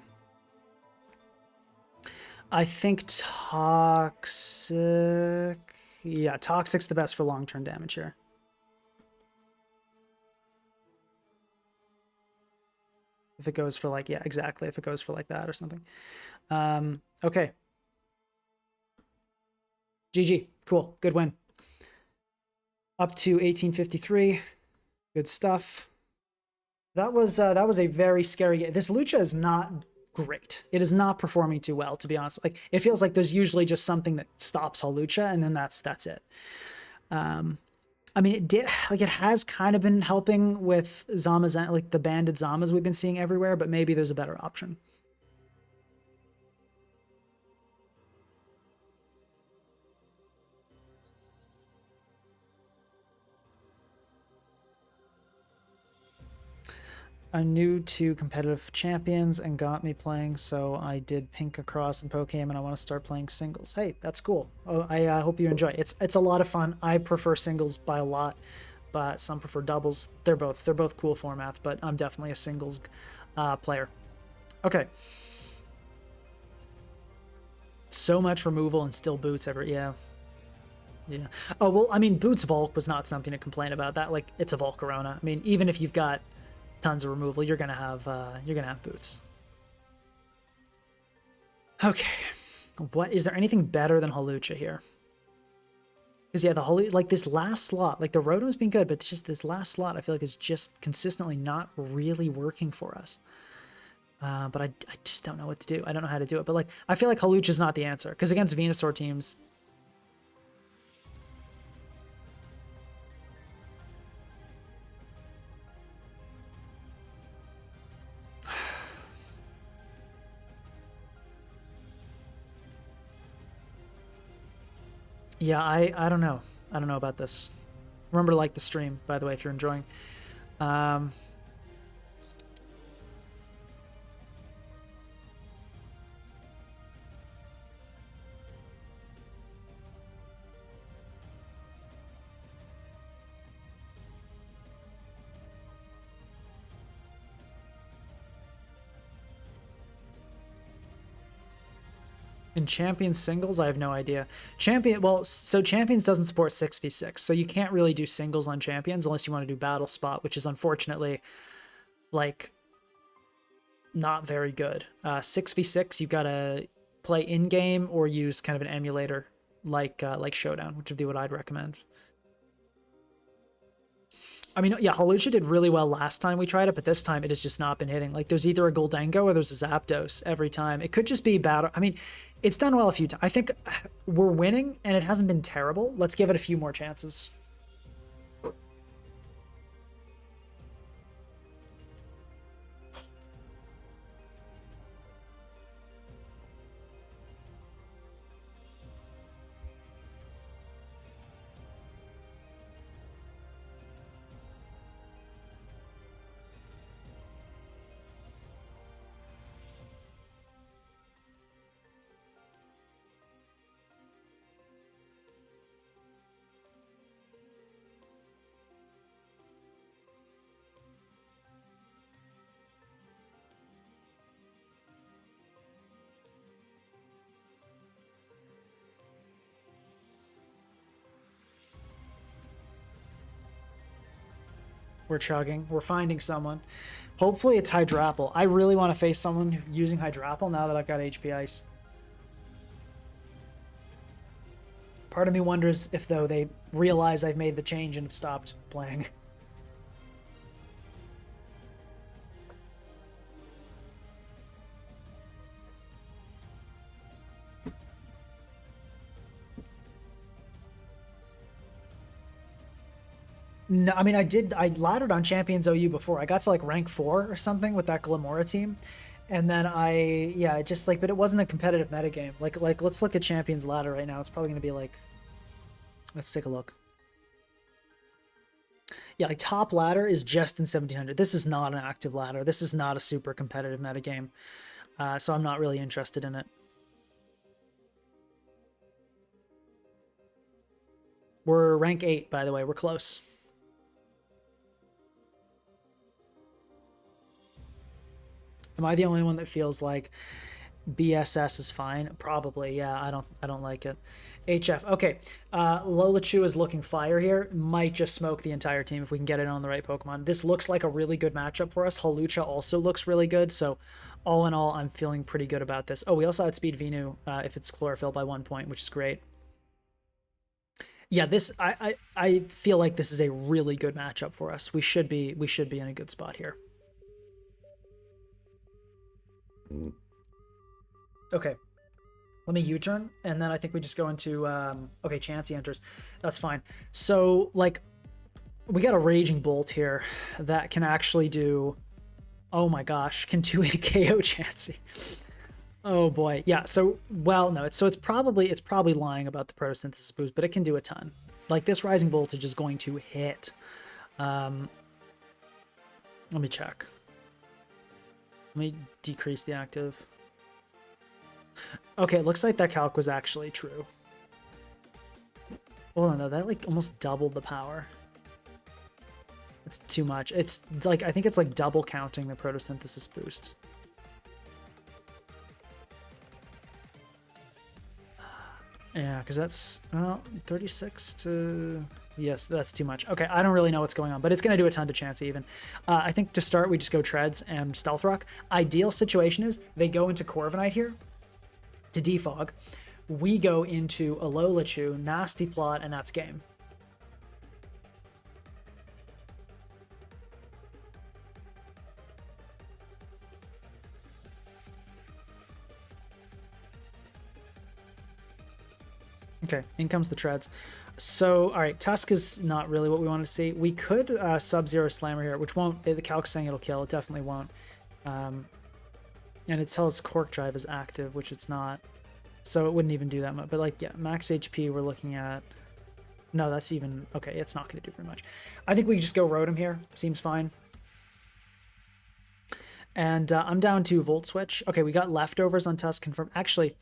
I think Toxic. Yeah, Toxic's the best for long-term damage here. If it goes for like, yeah, exactly. If it goes for like that or something. Okay. GG. Cool. Good win. Up to 1853. Good stuff. That was a very scary game. This Lucha is not great. It is not performing too well, to be honest. Like, it feels like there's usually just something that stops Hawlucha, and then that's it. I mean, it did, like, it has kind of been helping with Zama's, like the banded Zamas we've been seeing everywhere, but maybe there's a better option. I'm new to competitive champions and got me playing, so I did pink across and Pokemon, and I want to start playing singles. Hey, that's cool. Oh, I hope you enjoy. It's a lot of fun. I prefer singles by a lot, but some prefer doubles. They're both cool formats, but I'm definitely a singles player. Okay. So much removal and still boots ever. Yeah. Yeah. Oh, well, I mean, boots Volk was not something to complain about. That, like, it's a Volcarona. I mean, even if you've got tons of removal, you're gonna have boots. Okay. What is there anything better than Hawlucha here? Because yeah, the Hawlucha, like this last slot, like the Rotom's been good, but it's just this last slot I feel like is just consistently not really working for us. But I just don't know what to do. I don't know how to do it. But like I feel like Hawlucha's not the answer because against Venusaur teams. Yeah, I don't know. I don't know about this. Remember to like the stream, by the way, if you're enjoying. In Champions singles, I have no idea. So Champions doesn't support 6v6, so you can't really do singles on Champions unless you want to do Battle Spot, which is unfortunately, like, not very good. 6v6, you gotta play in-game or use kind of an emulator like Showdown, which would be what I'd recommend. I mean, yeah, Hawlucha did really well last time we tried it, but this time it has just not been hitting. Like, there's either a Goldengo or there's a Zapdos every time. It could just be battle. I mean, it's done well a few times. I think we're winning, and it hasn't been terrible. Let's give it a few more chances. We're chugging. We're finding someone. Hopefully it's Hydrapple. I really want to face someone using Hydrapple now that I've got HP Ice. Part of me wonders if, though, they realize I've made the change and have stopped playing. No, I mean, I laddered on Champions OU before. I got to like rank 4 or something with that Glamora team. And then yeah, just like, but it wasn't a competitive metagame. Like, let's look at Champions ladder right now. It's probably going to be like, let's take a look. Yeah, like top ladder is just in 1700. This is not an active ladder. This is not a super competitive metagame. So I'm not really interested in it. We're rank 8, by the way. We're close. Am I the only one that feels like BSS is fine? Probably, yeah. I don't like it. HF. Okay. Lolachu is looking fire here. Might just smoke the entire team if we can get it on the right Pokemon. This looks like a really good matchup for us. Hawlucha also looks really good. So all in all, I'm feeling pretty good about this. Oh, we also outspeed Venu if it's Chlorophyll by 1 point, which is great. Yeah, this I feel like this is a really good matchup for us. We should be in a good spot here. Okay. Let me U-turn, and then I think we just go into, okay, Chansey enters. That's fine. So, like, we got a Raging Bolt here that can actually do, oh my gosh, can 2-8 KO Chansey. Oh boy, yeah, so, well, no, it's probably lying about the photosynthesis boost, but it can do a ton. Like, this Rising Voltage is going to hit. Let me check. Let me decrease the active. Okay, it looks like that calc was actually true. Well, no, that like almost doubled the power. It's too much. It's like, I think it's like double counting the photosynthesis boost. Yeah, because that's, well, 36 to... Yes, that's too much. Okay, I don't really know what's going on, but it's going to do a ton to Chansey even. I think to start, we just go Treads and Stealth Rock. Ideal situation is they go into Corviknight here to defog. We go into a Hawlucha, Nasty Plot, and that's game. Okay, in comes the Treads. So, all right, Tusk is not really what we want to see. We could Sub-Zero Slammer here, which won't, the calc's saying it'll kill. It definitely won't. And it tells Cork Drive is active, which it's not. So it wouldn't even do that much. But like, yeah, max HP we're looking at. No, that's even, okay, it's not going to do very much. I think we just go Rotom here. Seems fine. And I'm down to Volt Switch. Okay, we got leftovers on Tusk confirmed. Actually,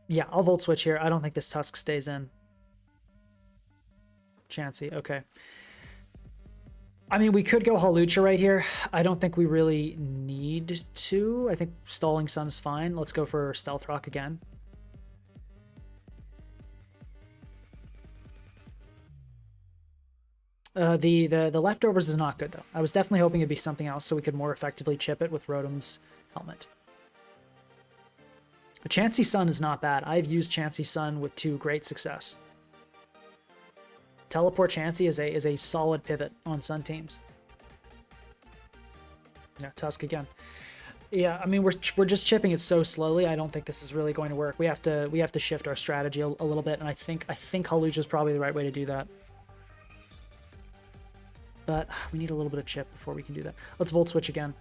yeah, I'll Volt Switch here. I don't think this Tusk stays in. Chansey, okay. I mean, we could go Hawlucha right here. I don't think we really need to. I think Stalling Sun is fine. Let's go for Stealth Rock again. The leftovers is not good, though. I was definitely hoping it'd be something else so we could more effectively chip it with Rotom's helmet. But Chansey Sun is not bad. I've used Chansey Sun to great success. Teleport Chansey is a solid pivot on Sun teams. Yeah, Tusk again. Yeah, I mean we're just chipping it so slowly. I don't think this is really going to work. We have to shift our strategy a little bit, and I think Hawlucha is probably the right way to do that. But we need a little bit of chip before we can do that. Let's Volt Switch again.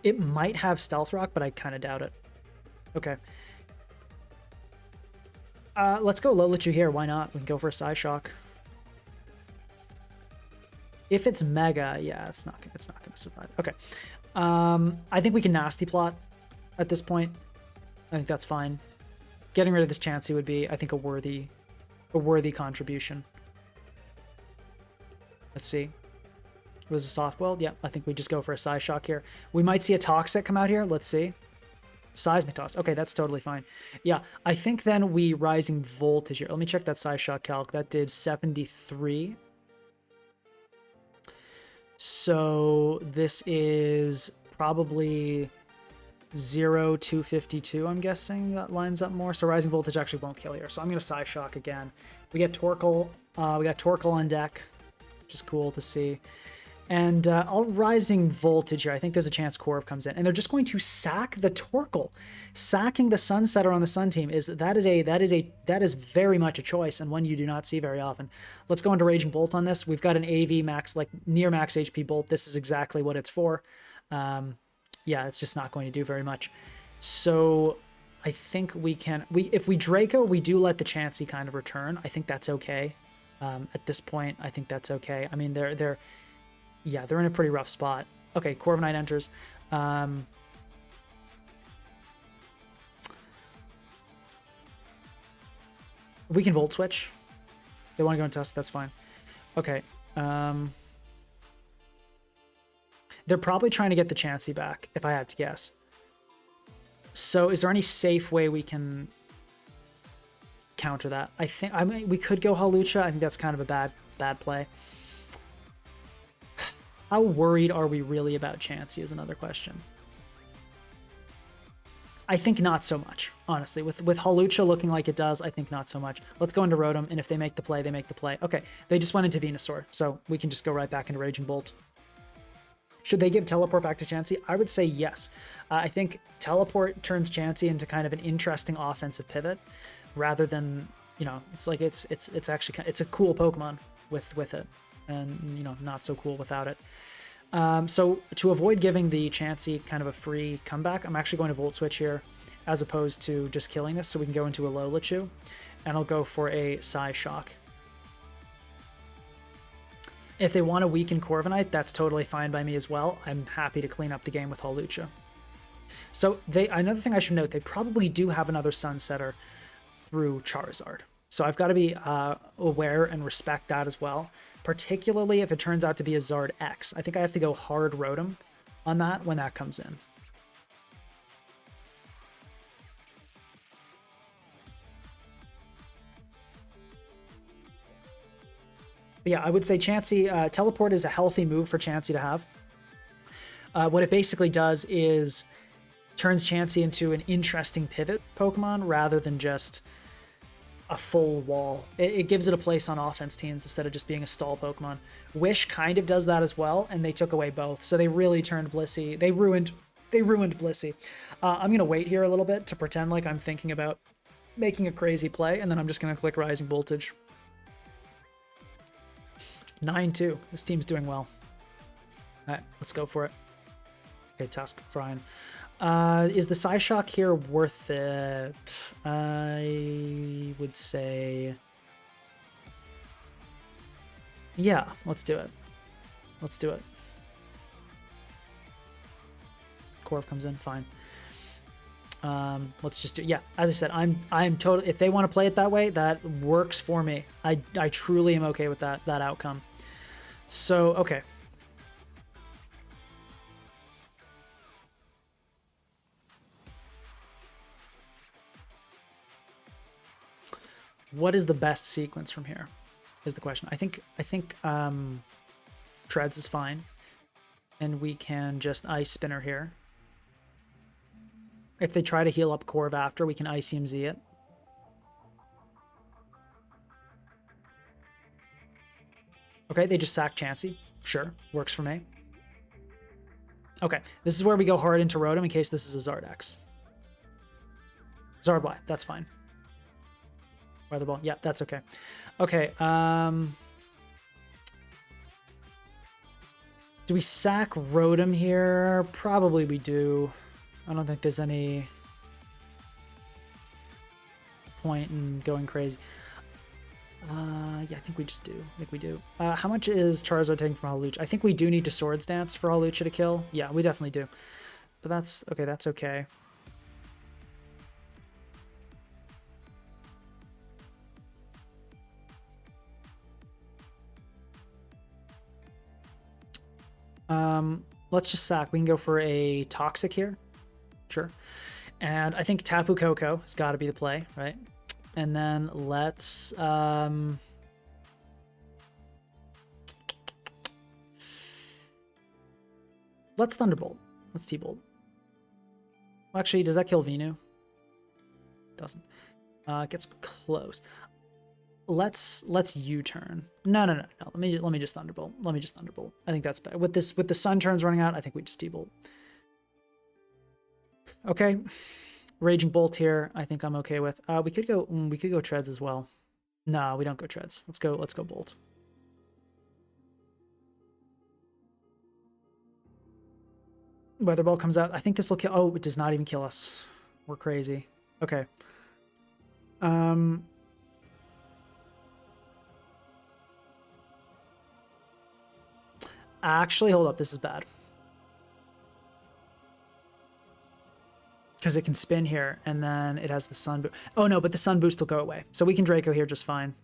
It might have Stealth Rock, but I kind of doubt it. Okay. Let's go Hawlucha here. Why not? We can go for a Psyshock. If it's Mega, yeah, it's not gonna survive. Okay. I think we can Nasty Plot at this point. I think that's fine. Getting rid of this Chansey would be, I think, a worthy contribution. Let's see. Was a soft weld? Yeah, I think we just go for a Psyshock here. We might see a Toxic come out here. Let's see. Seismic Toss. Okay, that's totally fine. Yeah, I think then we Rising Voltage here. Let me check that Psyshock calc. That did 73. So this is probably 0 to 52, I'm guessing. That lines up more. So Rising Voltage actually won't kill here. So I'm going to Psyshock again. We get Torkoal. We got Torkoal on deck, which is cool to see. And I'll Rising Voltage here. I think there's a chance Corv comes in, and they're just going to sack the Torkoal. Sacking the Sunsetter on the Sun team is very much a choice, and one you do not see very often. Let's go into Raging Bolt on this. We've got an AV max, like near max HP Bolt. This is exactly what it's for. Yeah, it's just not going to do very much. So I think we can. If we Draco, we do let the Chansey kind of return. I think that's okay. At this point, I think that's okay. I mean, they're in a pretty rough spot. Okay, Corviknight enters. We can Volt Switch. They want to go into Tusk, that's fine. Okay. They're probably trying to get the Chansey back, if I had to guess. So is there any safe way we can counter that? I mean, we could go Hawlucha. I think that's kind of a bad play. How worried are we really about Chansey is another question. I think not so much, honestly. With Hawlucha looking like it does, I think not so much. Let's go into Rotom, and if they make the play, they make the play. Okay, they just went into Venusaur, so we can just go right back into Raging Bolt. Should they give Teleport back to Chansey? I would say yes. I think Teleport turns Chansey into kind of an interesting offensive pivot, rather than, you know, it's like it's actually, it's a cool Pokemon with it, and, you know, not so cool without it. So to avoid giving the Chansey kind of a free comeback, I'm actually going to Volt Switch here, as opposed to just killing this, so we can go into a Hawlucha, and I'll go for a Psyshock. If they want to weaken Corviknight, that's totally fine by me as well. I'm happy to clean up the game with Hawlucha. So another thing I should note, they probably do have another Sunsetter through Charizard. So I've got to be aware and respect that as well, particularly if it turns out to be a Zard X. I think I have to go hard Rotom on that when that comes in. But yeah, I would say Chansey, Teleport is a healthy move for Chansey to have. What it basically does is turns Chansey into an interesting pivot Pokemon rather than just a full wall. It gives it a place on offense teams instead of just being a stall Pokemon. Wish kind of does that as well, and they took away both. So they really turned Blissey. They ruined Blissey. I'm going to wait here a little bit to pretend like I'm thinking about making a crazy play, and then I'm just going to click Rising Voltage. 9-2. This team's doing well. All right, let's go for it. Okay, Tusk, Brian. Is the Psyshock here worth it? I would say... yeah, let's do it. Let's do it. Corv comes in, fine. Let's just do, yeah, as I said, I'm totally, if they want to play it that way, that works for me. I truly am okay with that outcome. So, okay. What is the best sequence from here is the question. I think Treads is fine, and we can just Ice Spinner here. If they try to heal up Corv after, we can Ice EMZ it. Okay, they just sack Chansey. Sure, works for me. Okay, this is where we go hard into Rotom in case this is a Zard X. Zard Y, that's fine. Weather Ball, yeah, that's okay. Okay, do we sack Rotom here? Probably we do. I don't think there's any point in going crazy. Yeah, I think we just do. I think we do. How much is Charizard taking from Hawlucha? I think we do need to Swords Dance for Hawlucha to kill. Yeah, we definitely do. But that's okay. That's okay. Let's just sack. We can go for a Toxic here. Sure. And I think Tapu Koko has got to be the play, right? And then let's Thunderbolt. Let's T-Bolt. Actually, does that kill Venu? Doesn't. Gets close. Let's U-turn. No. Let me just Thunderbolt. Let me just Thunderbolt. I think that's better. With the Sun turns running out, I think we just T-Bolt. Okay. Raging Bolt here, I think I'm okay with. We could go Treads as well. No, we don't go Treads. Let's go Bolt. Weather Ball comes out. I think this will kill. Oh, it does not even kill us. We're crazy. Okay. Actually, hold up. This is bad. Because it can spin here, and then it has the Sun Boost. Oh, no, but the Sun Boost will go away. So we can Draco here just fine.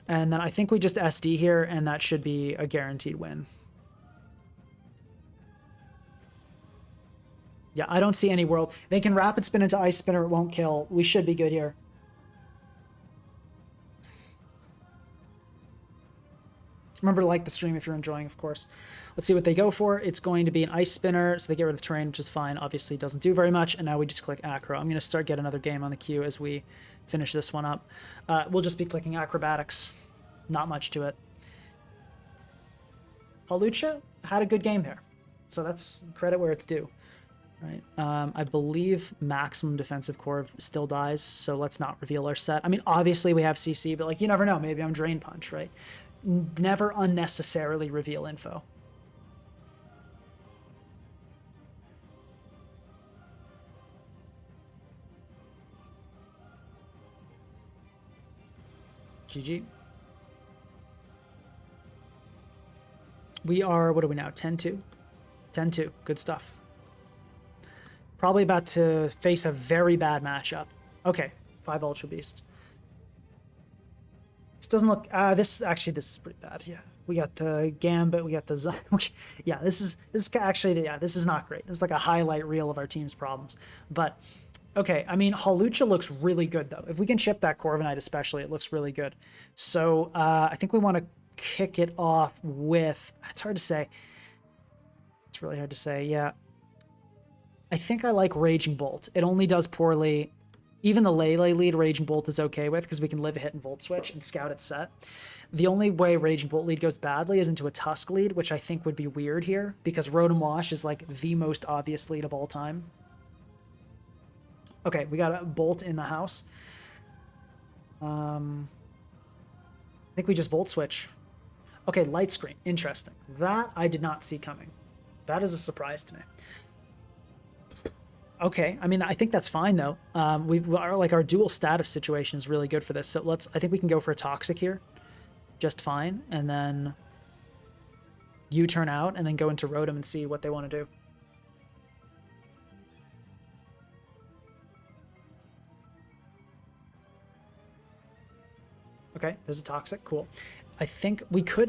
And then I think we just SD here, and that should be a guaranteed win. Yeah, I don't see any world. They can Rapid Spin into Ice Spinner. It won't kill. We should be good here. Remember to like the stream if you're enjoying, of course. Let's see what they go for. It's going to be an ice spinner, so they get rid of terrain, which is fine. Obviously, it doesn't do very much, and now we just click acro. I'm going to start get another game on the queue as we finish this one up. We'll just be clicking acrobatics. Not much to it. Hawlucha had a good game there, so that's credit where it's due. Right. I believe maximum defensive core still dies, so let's not reveal our set. I mean, obviously we have CC, but like you never know. Maybe I'm Drain Punch, right? Never unnecessarily reveal info. GG. We are, what are we now? 10-2? 10-2. Good stuff. Probably about to face a very bad matchup. Okay, 5 Ultra Beast. This doesn't look... this is pretty bad, yeah. We got the Gambit, we got the... yeah, this is actually... Yeah, this is not great. This is like a highlight reel of our team's problems. But, okay, I mean, Hawlucha looks really good, though. If we can chip that Corviknight especially, it looks really good. So, I think we want to kick it off with... It's hard to say. It's really hard to say, yeah. I think I like Raging Bolt. It only does poorly. Even the Lele lead, Raging Bolt is okay with because we can live a hit and Volt Switch and scout its set. The only way Raging Bolt lead goes badly is into a Tusk lead, which I think would be weird here because Rotom Wash is like the most obvious lead of all time. Okay, we got a Bolt in the house. I think we just Volt Switch. Okay, Light Screen. Interesting. That I did not see coming. That is a surprise to me. Okay, I mean, I think that's fine though. Our dual status situation is really good for this. So I think we can go for a Toxic here, just fine, and then U-turn out, and then go into Rotom and see what they want to do. Okay, there's a Toxic, cool. I think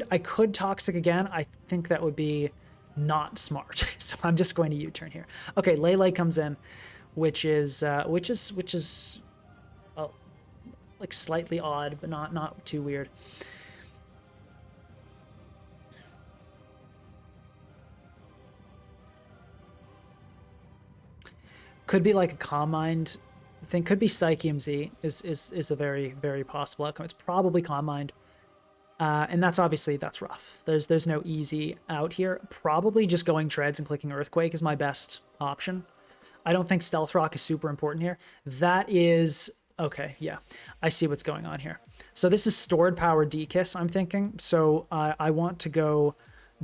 I could Toxic again. I think that would be not smart, so I'm just going to U-turn here. Okay, Lele comes in, which is well, like slightly odd, but not too weird. Could be like a Calm Mind thing. Could be Psychium Z is a very, very possible outcome. It's probably Calm Mind. And that's rough. There's no easy out here. Probably just going Treads and clicking Earthquake is my best option. I don't think Stealth Rock is super important here. That is... Okay, yeah. I see what's going on here. So this is Stored Power D-Kiss, I'm thinking. So I want to go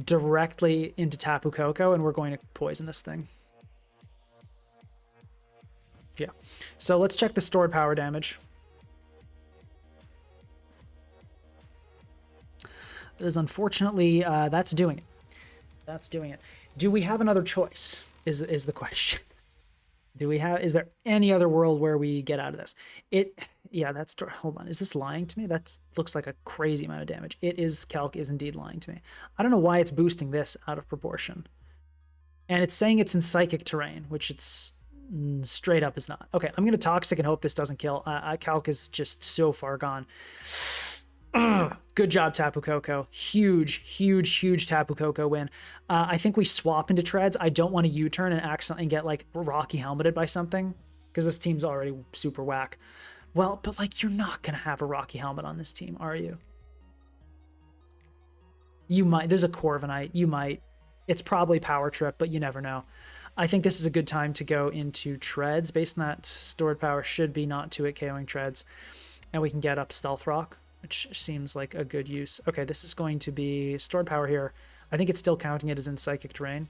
directly into Tapu Koko, and we're going to poison this thing. Yeah. So let's check the Stored Power damage. That is unfortunately, that's doing it. That's doing it. Do we have another choice is the question. Is there any other world where we get out of this? Yeah, hold on. Is this lying to me? That looks like a crazy amount of damage. Calc is indeed lying to me. I don't know why it's boosting this out of proportion. And it's saying it's in Psychic terrain, which it's straight up is not. Okay, I'm going to Toxic and hope this doesn't kill. Calc is just so far gone. Good job, Tapu Koko. Huge Tapu Koko win. I think we swap into Treads. I don't want to U-turn and accidentally get like Rocky helmeted by something because this team's already super whack. Well, but like you're not gonna have a Rocky helmet on this team, are you? You might. There's a Corviknight. You might. It's probably Power Trip, but you never know. I think this is a good time to go into Treads. Based on that, Stored Power should be not 2-hit KOing Treads, and we can get up Stealth Rock, which seems like a good use. Okay, this is going to be Stored Power here. I think it's still counting it as in Psychic terrain.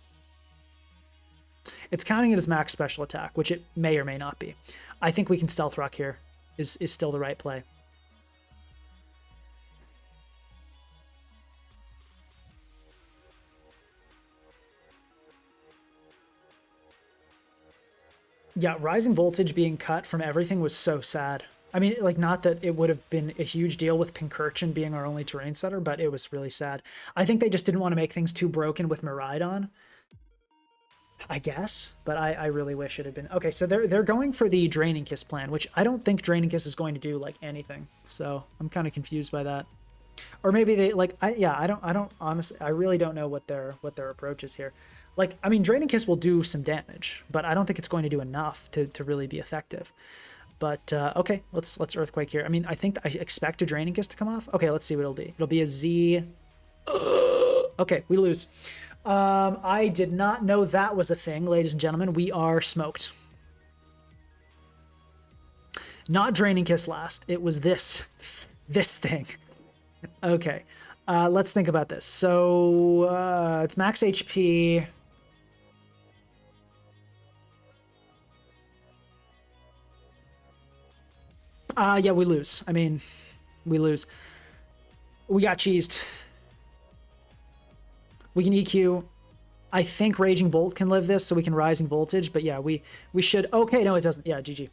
It's counting it as max special attack, which it may or may not be. I think we can Stealth Rock here, is still the right play. Yeah, Rising Voltage being cut from everything was so sad. I mean, like, not that it would have been a huge deal with Pincurchin being our only terrain setter, but it was really sad. I think they just didn't want to make things too broken with Miraidon, I guess, but I really wish it had been. Okay, so they're going for the Draining Kiss plan, which I don't think Draining Kiss is going to do, like, anything. So I'm kind of confused by that. Or maybe they like I don't honestly, I really don't know what their approach is here. Like, I mean, Draining Kiss will do some damage, but I don't think it's going to do enough to really be effective. But okay, let's Earthquake here. I mean, I think I expect a Draining Kiss to come off. Okay, let's see what it'll be. It'll be a Z. Okay, we lose. I did not know that was a thing, ladies and gentlemen. We are smoked. Not Draining Kiss last. It was this thing. Okay, let's think about this. So it's max HP. Yeah, we lose. I mean, we lose. We got cheesed. We can EQ. I think Raging Bolt can live this, so we can Rising Voltage. But yeah, we should. Okay, no, it doesn't. Yeah, GG.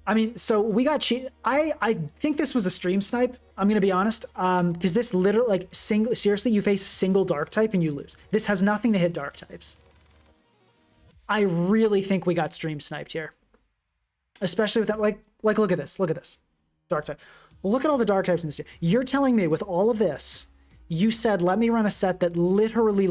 I mean, so we got cheat. I think this was a stream snipe. I'm gonna be honest, because this literally, like, seriously, you face a single Dark type and you lose. This has nothing to hit Dark types. I really think we got stream sniped here, especially with that. Like look at this. Look at this, Dark type. Look at all the Dark types in this. You're telling me with all of this, you said let me run a set that literally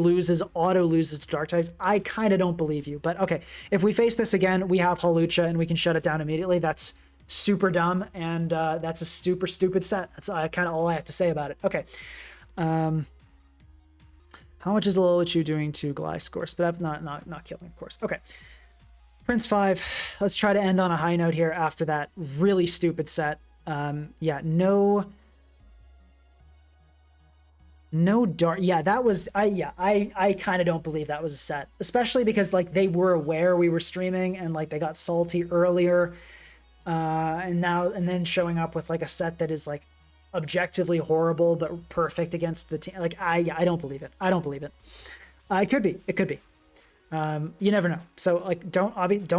auto loses to Dark types. I kind of don't believe you, but okay. If we face this again, we have Hawlucha and we can shut it down immediately. That's super dumb, and that's a super stupid set. That's kind of all I have to say about it. Okay. How much is Hawlucha doing to Gliscor? But not killing, of course. Okay. Prince 5. Let's try to end on a high note here after that really stupid set. Yeah, no Dark. Yeah, that was I kind of don't believe that was a set, especially because like they were aware we were streaming and like they got salty earlier, and then showing up with like a set that is like objectively horrible but perfect against the team. Like I don't believe it. I don't believe it. It could be. It could be. You never know. So like don't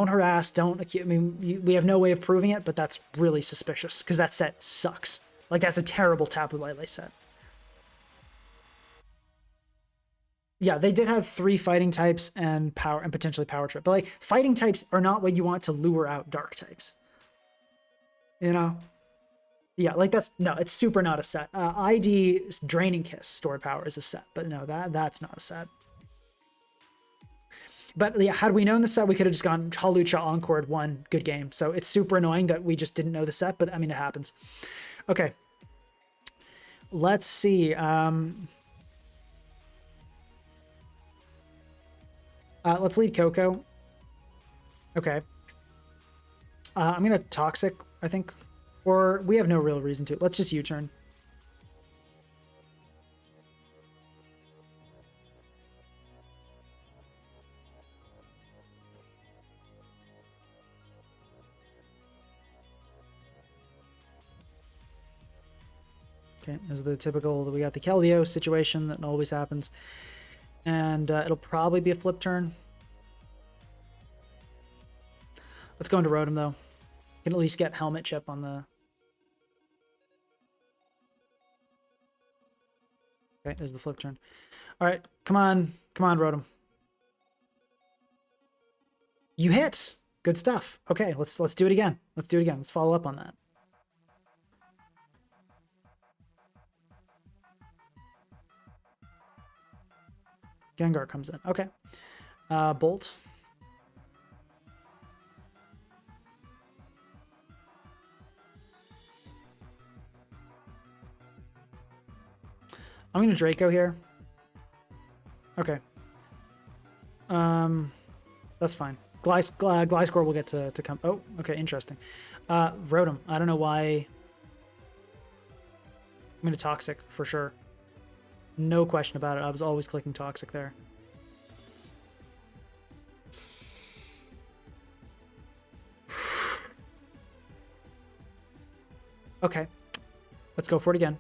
harass. Don't accuse. I mean, we have no way of proving it, but that's really suspicious because that set sucks. Like that's a terrible Tapu Lele set. Yeah, they did have 3 fighting types and power and potentially power trip, but like fighting types are not what you want to lure out Dark types. You know? Yeah, like it's super not a set. ID Draining Kiss stored power is a set, but no, that's not a set. But yeah, had we known the set, we could have just gone Hawlucha Encored 1 good game. So it's super annoying that we just didn't know the set, but I mean, it happens. Okay. Let's see. Let's lead Coco. Okay. I'm going to Toxic, I think. Or we have no real reason to. Let's just U-turn. Okay, this is the typical, we got the Keldeo situation that always happens. And it'll probably be a flip turn. Let's go into Rotom, though. Can at least get Helmet Chip on the... Okay, there's the flip turn. All right, come on. Come on, Rotom. You hit! Good stuff. Okay, let's do it again. Let's do it again. Let's follow up on that. Gengar comes in. Okay. Bolt. I'm going to Draco here. Okay. That's fine. Gliscor will get to come. Oh, okay, interesting. Rotom. I don't know why. I'm going to Toxic for sure. No question about it. I was always clicking Toxic there. Okay. Let's go for it again.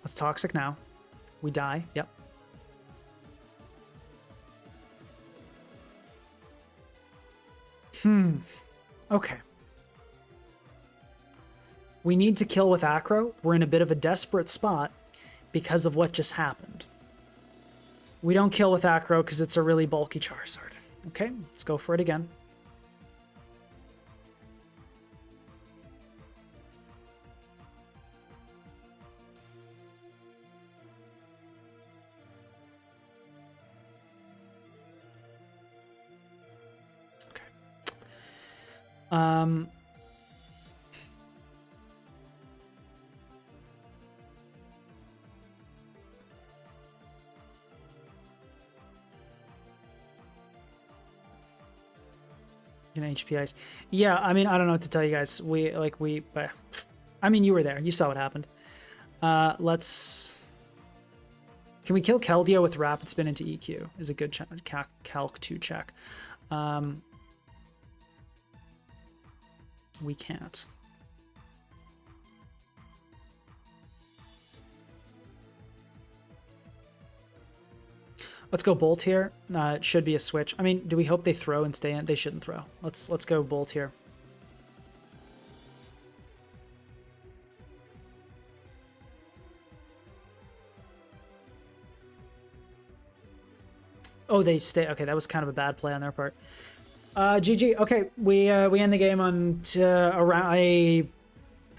Let's Toxic now. We die. Yep. Okay. We need to kill with Acro. We're in a bit of a desperate spot because of what just happened. We don't kill with Acro because it's a really bulky Charizard. Okay, let's go for it again. Um, an HP ice. Yeah, I mean, I don't know what to tell you guys. But I mean, you were there. You saw what happened. Let's. Can we kill Keldeo with rapid spin into EQ? Is a good calc 2 check. We can't. Let's go Bolt here. It should be a switch. I mean, do we hope they throw and stay in? They shouldn't throw. Let's go Bolt here. Oh, they stay. Okay, that was kind of a bad play on their part. GG. Okay, we end the game on around a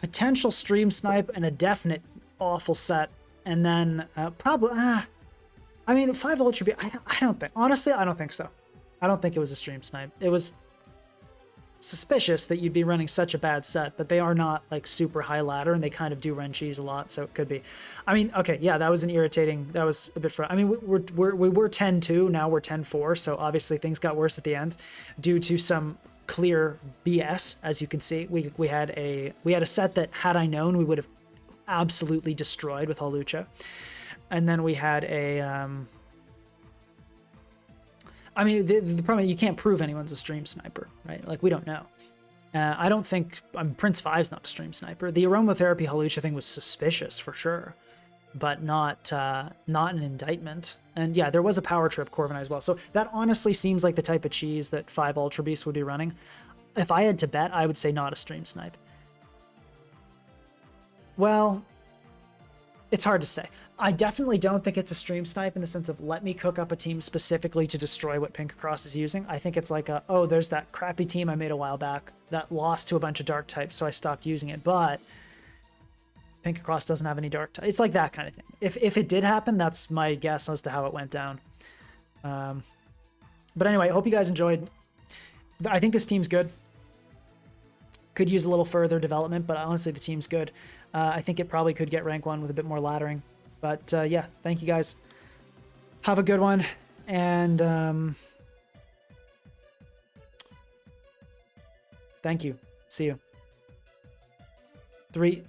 potential stream snipe and a definite awful set, and then probably. I mean, 5 Ultra B. I don't think. Honestly, I don't think so. I don't think it was a stream snipe. It was suspicious that you'd be running such a bad set, but they are not like super high ladder, and they kind of do run cheese a lot, so it could be. I mean, okay, yeah, that was an irritating. That was a bit. I mean, we were 10-2, now we're 10-4, so obviously things got worse at the end due to some clear BS. As you can see, we had a set that, had I known, we would have absolutely destroyed with Hawlucha. And then we had a, I mean, the problem, you can't prove anyone's a stream sniper, right? Like, we don't know. I don't think, Prince 5's not a stream sniper. The aromatherapy Hawlucha thing was suspicious for sure, but not an indictment. And yeah, there was a power trip Corviknight as well. So that honestly seems like the type of cheese that 5 Ultra Beasts would be running. If I had to bet, I would say not a stream snipe. Well, it's hard to say. I definitely don't think it's a stream snipe in the sense of, let me cook up a team specifically to destroy what Pink Cross is using. I think it's like oh, there's that crappy team I made a while back that lost to a bunch of dark types, so I stopped using it. But Pink Cross doesn't have any dark types. It's like that kind of thing. If it did happen, that's my guess as to how it went down. But anyway, I hope you guys enjoyed. I think this team's good. Could use a little further development, but honestly, the team's good. I think it probably could get rank 1 with a bit more laddering. But yeah, thank you guys. Have a good one. And thank you. See you. 3.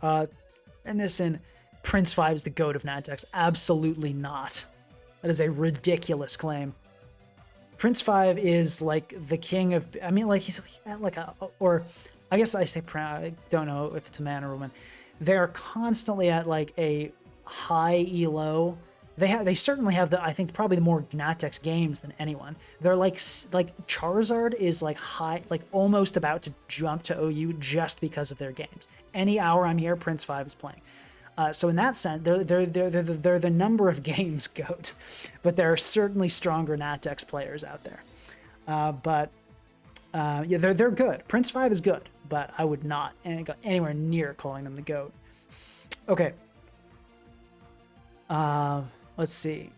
And this in Prince 5 is the GOAT of NatDex. Absolutely not. That is a ridiculous claim. Prince 5 is like the king of, I mean, like, he's like or I guess I say, I don't know if it's a man or a woman. They're constantly at like a high elo. They certainly have I think probably the more NatDex games than anyone. They're like Charizard is like high, like almost about to jump to OU just because of their games. Any hour I'm here, Prince 5 is playing. So in that sense, they're the number of games GOAT, but there are certainly stronger NatDex players out there. Yeah, they're good. Prince 5 is good, but I would not go anywhere near calling them the GOAT. Okay. Let's see.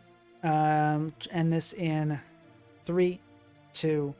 End this in 3, 2,